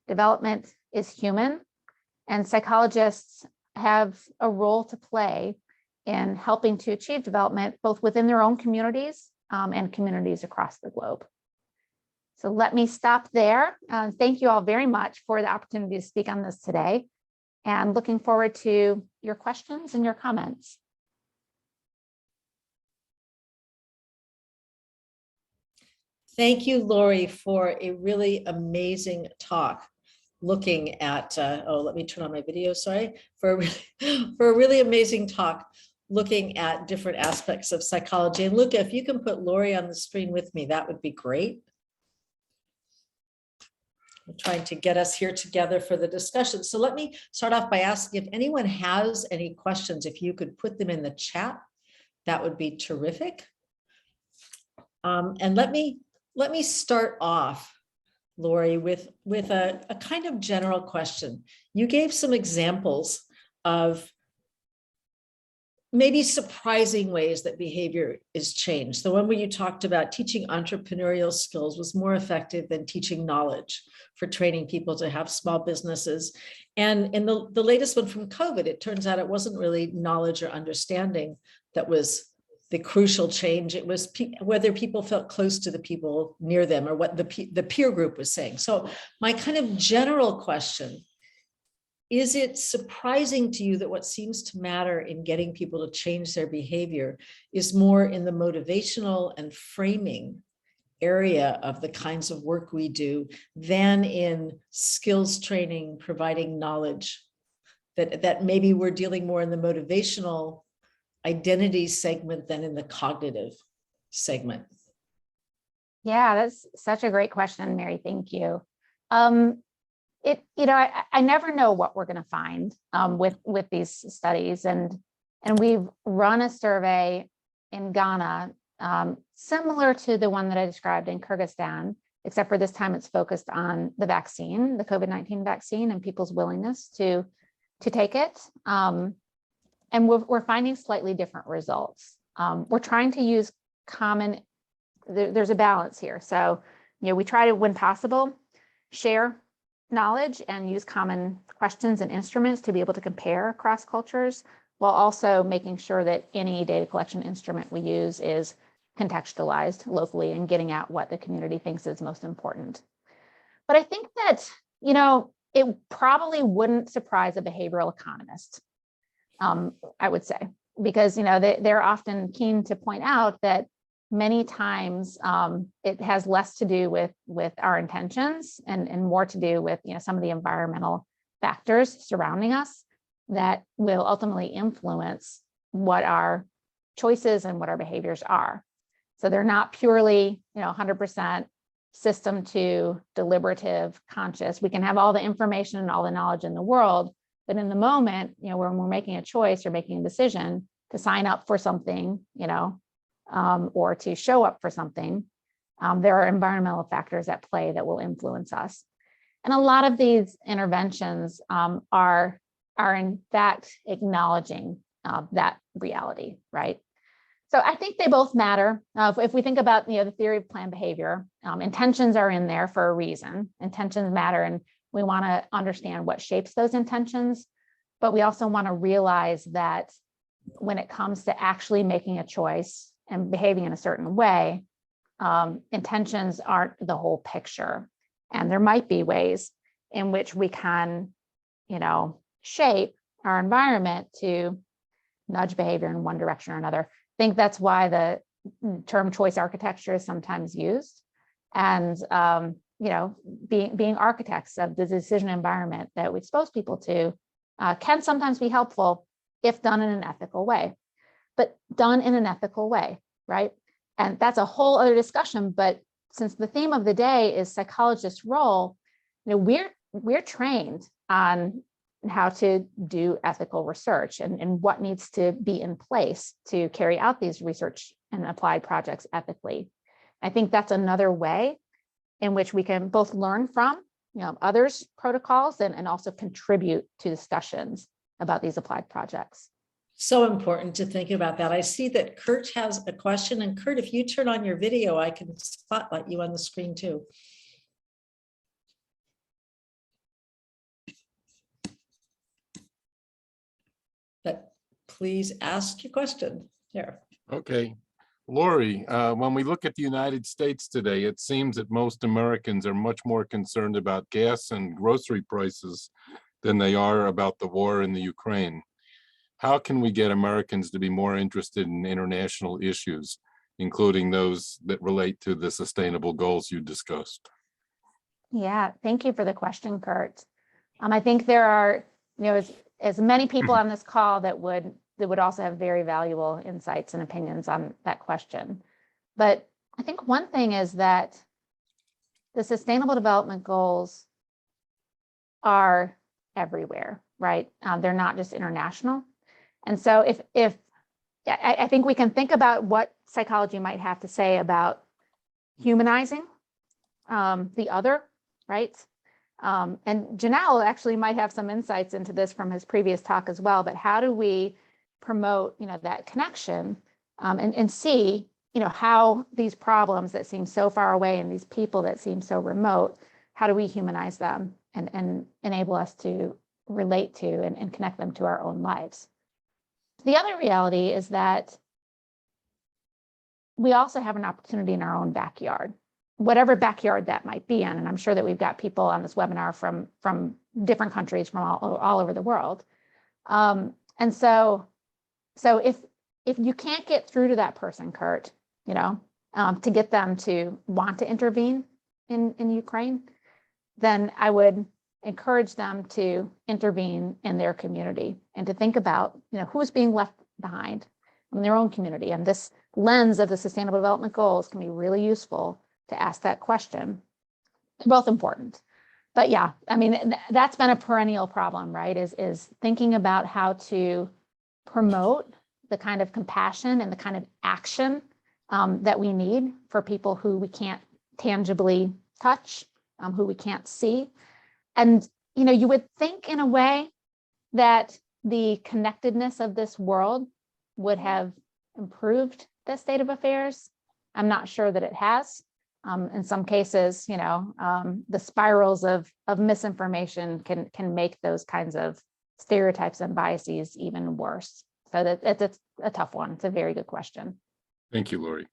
development is human, and psychologists have a role to play in helping to achieve development, both within their own communities and communities across the globe. So let me stop there. Thank you all very much for the opportunity to speak on this today, and looking forward to your questions and your comments. Thank you, Lori, for a really amazing talk looking at, oh, let me turn on my video, sorry, for a really amazing talk looking at different aspects of psychology. And Luca, if you can put Lori on the screen with me, that would be great. I'm trying to get us here together for the discussion. So let me start off by asking if anyone has any questions, if you could put them in the chat, that would be terrific. And let me start off, Lori, with a kind of general question. You gave some examples of maybe surprising ways that behavior is changed. The one where you talked about teaching entrepreneurial skills was more effective than teaching knowledge for training people to have small businesses. And in the latest one from COVID, it turns out it wasn't really knowledge or understanding that was the crucial change. It was whether people felt close to the people near them or what the peer group was saying. So my kind of general question, is it surprising to you that what seems to matter in getting people to change their behavior is more in the motivational and framing area of the kinds of work we do than in skills training, providing knowledge, that maybe we're dealing more in the motivational identity segment than in the cognitive segment? Yeah, that's such a great question, Mary. Thank you. I never know what we're going to find with these studies, and we've run a survey in Ghana similar to the one that I described in Kyrgyzstan, except for this time it's focused on the vaccine, the COVID-19 vaccine, and people's willingness to take it. And we're finding slightly different results. We're trying to use common, there's a balance here. So, we try to, when possible, share knowledge and use common questions and instruments to be able to compare across cultures, while also making sure that any data collection instrument we use is contextualized locally and getting at what the community thinks is most important. But I think that, it probably wouldn't surprise a behavioral economist, I would say, because, they're often keen to point out that many times it has less to do with our intentions and more to do with, some of the environmental factors surrounding us that will ultimately influence what our choices and what our behaviors are. So they're not purely, 100% system to deliberative conscious. We can have all the information and all the knowledge in the world, but in the moment, when we're making a choice or making a decision to sign up for something, or to show up for something, There are environmental factors at play that will influence us. And a lot of these interventions are in fact acknowledging that reality, right? So I think they both matter. If we think about the theory of planned behavior, intentions are in there for a reason. Intentions matter, and we want to understand what shapes those intentions. But we also want to realize that when it comes to actually making a choice and behaving in a certain way, intentions aren't the whole picture. And there might be ways in which we can, shape our environment to nudge behavior in one direction or another. I think that's why the term choice architecture is sometimes used. And, being architects of the decision environment that we expose people to can sometimes be helpful if done in an ethical way, but done in an ethical way, right? And that's a whole other discussion. But since the theme of the day is psychologists' role, we're trained on how to do ethical research and what needs to be in place to carry out these research and applied projects ethically. I think that's another way in which we can both learn from others' protocols and also contribute to discussions about these applied projects. So important to think about that. I see that Kurt has a question, and Kurt, if you turn on your video, I can spotlight you on the screen too. But please ask your question here. Okay. Lori, when we look at the United States today, it seems that most Americans are much more concerned about gas and grocery prices than they are about the war in the Ukraine. How can we get Americans to be more interested in international issues, including those that relate to the sustainable goals you discussed? Yeah, thank you for the question, Kurt. I think there are, as many people on this call that would also have very valuable insights and opinions on that question. But I think one thing is that the Sustainable Development Goals are everywhere, right? They're not just international. And so if I think we can think about what psychology might have to say about humanizing the other, right? And Janelle actually might have some insights into this from his previous talk as well, but how do we promote, that connection and see, how these problems that seem so far away and these people that seem so remote, how do we humanize them and enable us to relate to and connect them to our own lives? The other reality is that we also have an opportunity in our own backyard, whatever backyard that might be in. And I'm sure that we've got people on this webinar from different countries from all over the world. And so if you can't get through to that person, Kurt, to get them to want to intervene in Ukraine, then I would encourage them to intervene in their community and to think about, who's being left behind in their own community. And this lens of the Sustainable Development Goals can be really useful to ask that question. They're both important. But yeah, I mean, that's been a perennial problem, right? Is thinking about how to promote the kind of compassion and the kind of action that we need for people who we can't tangibly touch, who we can't see. And, you would think in a way that the connectedness of this world would have improved the state of affairs. I'm not sure that it has. In some cases, the spirals of misinformation can make those kinds of stereotypes and biases even worse. So it's a tough one. It's a very good question. Thank you, Lori.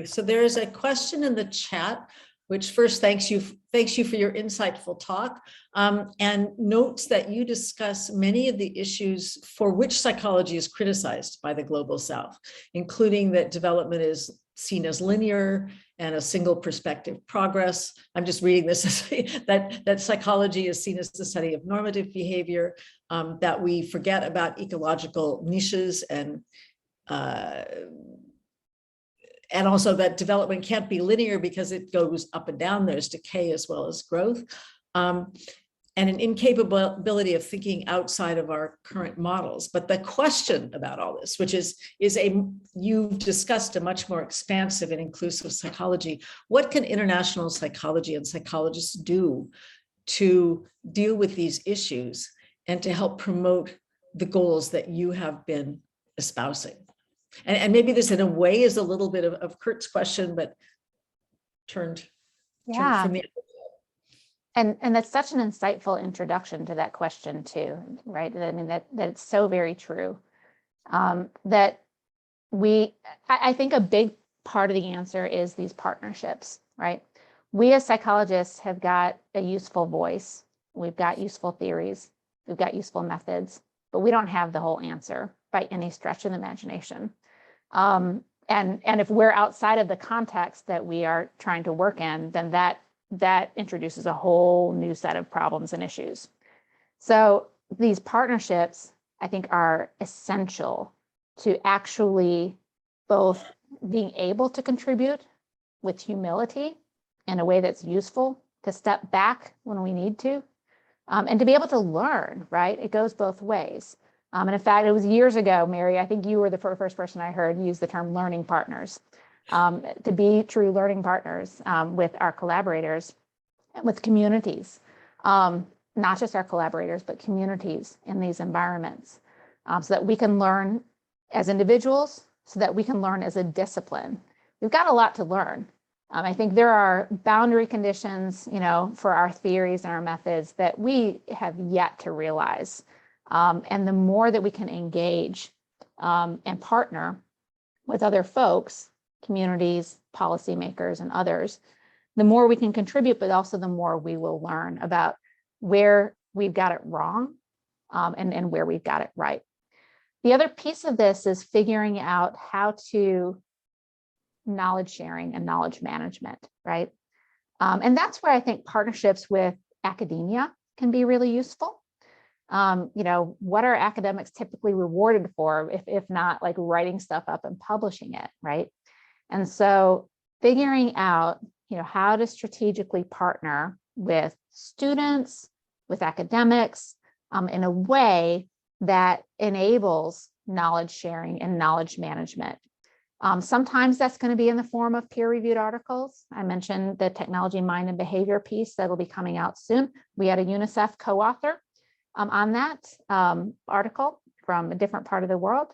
So there is a question in the chat, which first thanks you for your insightful talk, and notes that you discuss many of the issues for which psychology is criticized by the Global South, including that development is seen as linear and a single perspective progress. I'm just reading this as that psychology is seen as the study of normative behavior, that we forget about ecological niches and also that development can't be linear because it goes up and down. There's decay as well as growth. and an incapability of thinking outside of our current models. But the question about all this, which you've discussed a much more expansive and inclusive psychology. What can international psychology and psychologists do to deal with these issues and to help promote the goals that you have been espousing? And maybe this in a way is a little bit of Kurt's question, but turned from the. And that's such an insightful introduction to that question too, right? I mean, that it's so very true. That I think a big part of the answer is these partnerships, right? We as psychologists have got a useful voice. We've got useful theories. We've got useful methods, but we don't have the whole answer by any stretch of the imagination. And if we're outside of the context that we are trying to work in, then that introduces a whole new set of problems and issues. So these partnerships, I think, are essential to actually both being able to contribute with humility in a way that's useful, to step back when we need to, and to be able to learn, right? It goes both ways. And in fact, it was years ago, Mary, I think you were the first person I heard use the term learning partners. To be true learning partners with our collaborators and with communities, not just our collaborators, but communities in these environments, so that we can learn as individuals, so that we can learn as a discipline. We've got a lot to learn. I think there are boundary conditions, for our theories and our methods that we have yet to realize. And the more that we can engage and partner with other folks, communities, policymakers, and others, the more we can contribute, but also the more we will learn about where we've got it wrong and where we've got it right. The other piece of this is figuring out how to knowledge sharing and knowledge management, right? And that's where I think partnerships with academia can be really useful. What are academics typically rewarded for, if not like writing stuff up and publishing it, right? And so figuring out, how to strategically partner with students, with academics, in a way that enables knowledge sharing and knowledge management. Sometimes that's going to be in the form of peer-reviewed articles. I mentioned the technology, mind, and behavior piece that'll be coming out soon. We had a UNICEF co-author on that article from a different part of the world.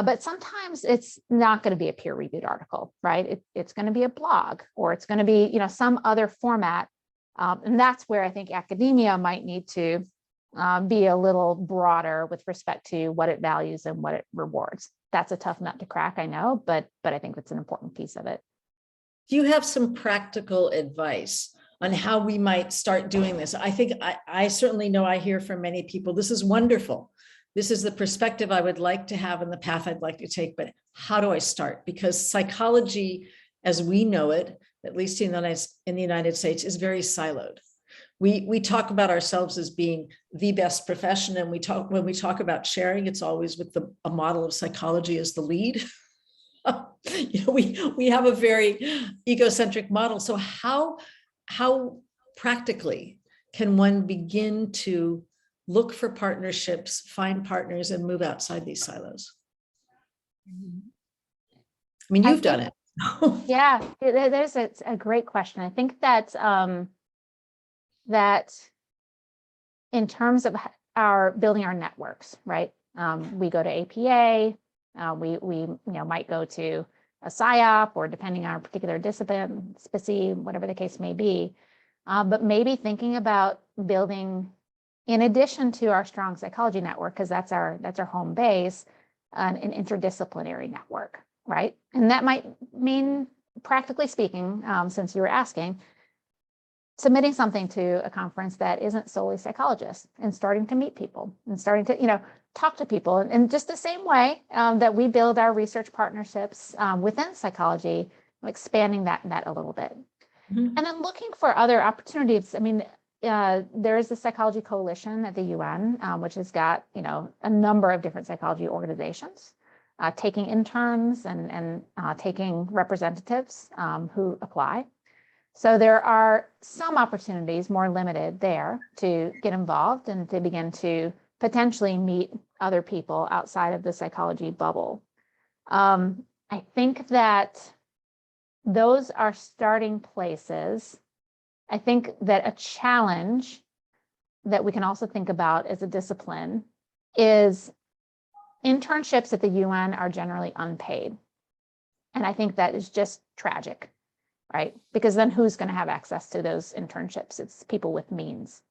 But sometimes it's not going to be a peer-reviewed article, right? It's going to be a blog, or it's going to be, some other format. And that's where I think academia might need to be a little broader with respect to what it values and what it rewards. That's a tough nut to crack, I know, but I think it's an important piece of it. Do you have some practical advice on how we might start doing this? I think I certainly know, I hear from many people, this is wonderful. This is the perspective I would like to have and the path I'd like to take, but how do I start? Because psychology, as we know it, at least in the United States, is very siloed. We talk about ourselves as being the best profession, and when we talk about sharing, it's always with a model of psychology as the lead. We have a very egocentric model. So how practically can one begin to look for partnerships, find partners, and move outside these silos? I mean, you've done it. Yeah, there's a great question. I think that that in terms of our building our networks, right? We go to APA, we might go to a PSYOP, or depending on our particular discipline, SPCE, whatever the case may be. But maybe thinking about building, in addition to our strong psychology network, because that's our home base, an interdisciplinary network, right? And that might mean, practically speaking, since you were asking, submitting something to a conference that isn't solely psychologists, and starting to meet people and starting to, talk to people. And just the same way that we build our research partnerships within psychology, expanding that a little bit. Mm-hmm. And then looking for other opportunities. I mean, there is the Psychology Coalition at the UN, which has got, a number of different psychology organizations taking interns and taking representatives who apply. So there are some opportunities, more limited there, to get involved and to begin to potentially meet other people outside of the psychology bubble. I think that those are starting places. I think that a challenge that we can also think about as a discipline is internships at the UN are generally unpaid. And I think that is just tragic, right? Because then who's going to have access to those internships? It's people with means.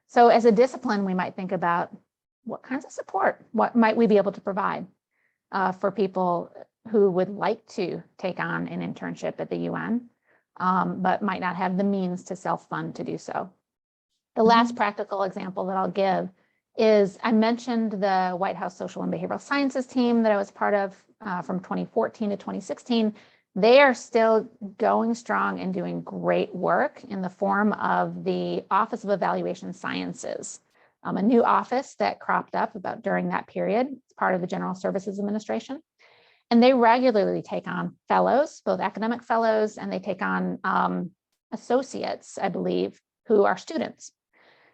So as a discipline, we might think about what kinds of support, what might we be able to provide for people who would like to take on an internship at the UN, but might not have the means to self-fund to do so. The last practical example that I'll give is I mentioned the White House Social and Behavioral Sciences team that I was part of from 2014 to 2016. They are still going strong and doing great work in the form of the Office of Evaluation Sciences, a new office that cropped up about during that period. It's part of the General Services Administration. And they regularly take on fellows, both academic fellows, and they take on associates, I believe, who are students.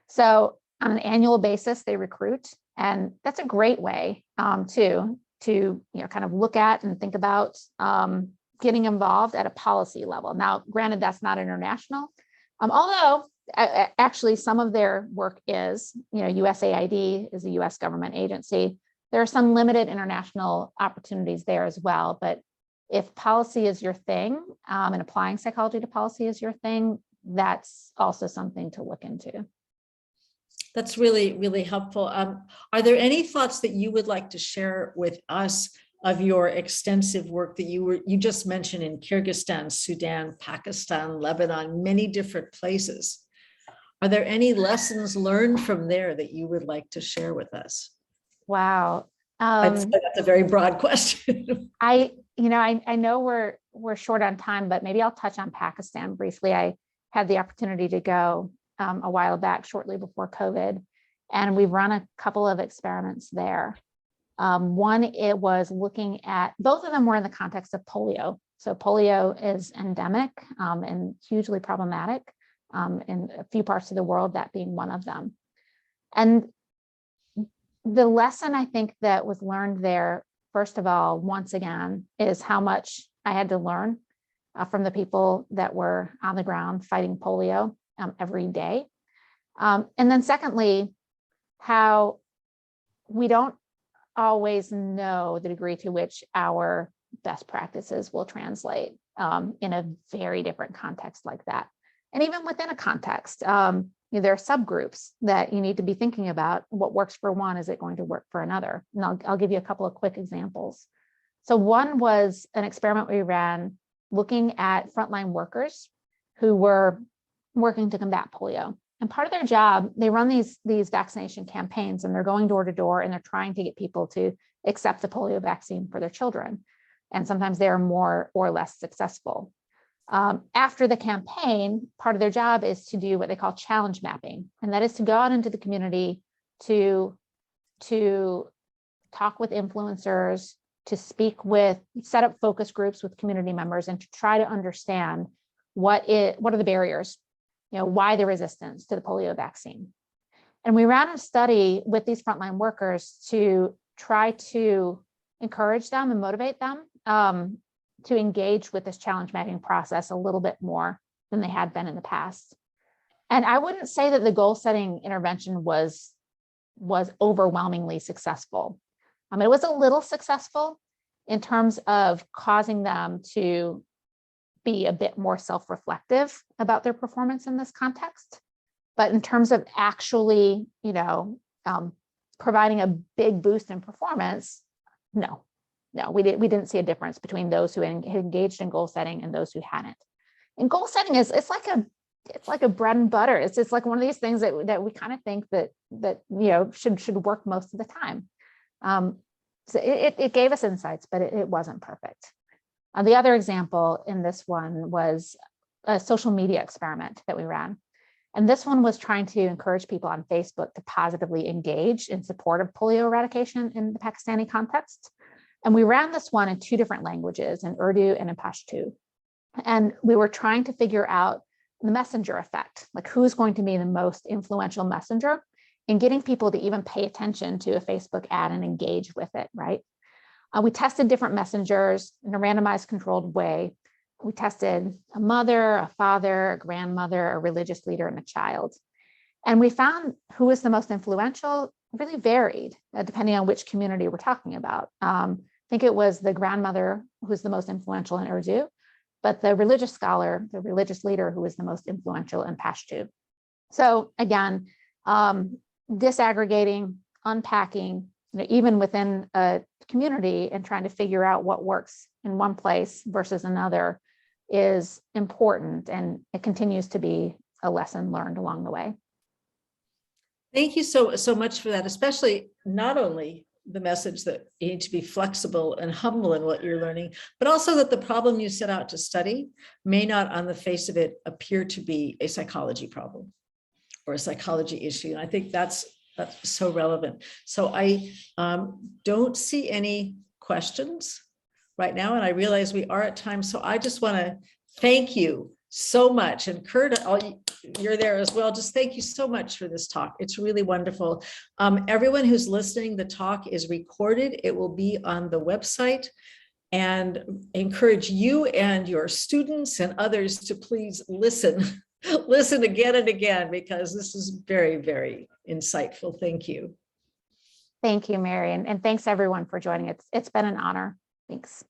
So on an annual basis, they recruit, and that's a great way to kind of look at and think about getting involved at a policy level. Now, granted, that's not international, although actually some of their work is, USAID is a US government agency. There are some limited international opportunities there as well, but if policy is your thing and applying psychology to policy is your thing, that's also something to look into. That's really, really helpful. Are there any thoughts that you would like to share with us of your extensive work that you just mentioned in Kyrgyzstan, Sudan, Pakistan, Lebanon, many different places? Are there any lessons learned from there that you would like to share with us? Wow. I'd say that's a very broad question. I know we're short on time, but maybe I'll touch on Pakistan briefly. I had the opportunity to go a while back, shortly before COVID, and we've run a couple of experiments there. One, it was looking at, both of them were in the context of polio. So polio is endemic and hugely problematic in a few parts of the world, that being one of them. And the lesson I think that was learned there, first of all, once again, is how much I had to learn from the people that were on the ground fighting polio every day. And then secondly, how we don't always know the degree to which our best practices will translate in a very different context like that. And even within a context, there are subgroups that you need to be thinking about. What works for one, is it going to work for another? And I'll give you a couple of quick examples. So one was an experiment we ran looking at frontline workers who were working to combat polio. And part of their job, they run these vaccination campaigns, and they're going door to door, and they're trying to get people to accept the polio vaccine for their children. And sometimes they are more or less successful. After the campaign, part of their job is to do what they call challenge mapping. And that is to go out into the community to talk with influencers, to set up focus groups with community members, and to try to understand what are the barriers, why the resistance to the polio vaccine. And we ran a study with these frontline workers to try to encourage them and motivate them to engage with this challenge mapping process a little bit more than they had been in the past. And I wouldn't say that the goal setting intervention was overwhelmingly successful. It was a little successful in terms of causing them to be a bit more self-reflective about their performance in this context. But in terms of actually, providing a big boost in performance, no, we didn't see a difference between those who had engaged in goal setting and those who hadn't. And goal setting it's like a bread and butter. It's just like one of these things that we kind of think that should work most of the time. So it gave us insights, but it wasn't perfect. The other example in this one was a social media experiment that we ran. And this one was trying to encourage people on Facebook to positively engage in support of polio eradication in the Pakistani context. And we ran this one in two different languages, in Urdu and in Pashto. And we were trying to figure out the messenger effect, like who's going to be the most influential messenger in getting people to even pay attention to a Facebook ad and engage with it, right? We tested different messengers in a randomized controlled way. We tested a mother, a father, a grandmother, a religious leader, and a child. And we found who was the most influential really varied depending on which community we're talking about. I think it was the grandmother who's the most influential in Urdu, but the religious scholar, the religious leader who was the most influential in Pashto. So again, disaggregating, unpacking, even within a community and trying to figure out what works in one place versus another is important, and it continues to be a lesson learned along the way. Thank you so much for that, especially not only the message that you need to be flexible and humble in what you're learning, but also that the problem you set out to study may not on the face of it appear to be a psychology problem or a psychology issue. And I think that's so relevant. So I don't see any questions right now, and I realize we are at time. So I just want to thank you so much. And Kurt, you're there as well. Just thank you so much for this talk. It's really wonderful. Everyone who's listening, the talk is recorded. It will be on the website, and encourage you and your students and others to please listen. Listen again and again, because this is very, very insightful. Thank you. Thank you, Mary. And thanks everyone for joining. It's been an honor. Thanks.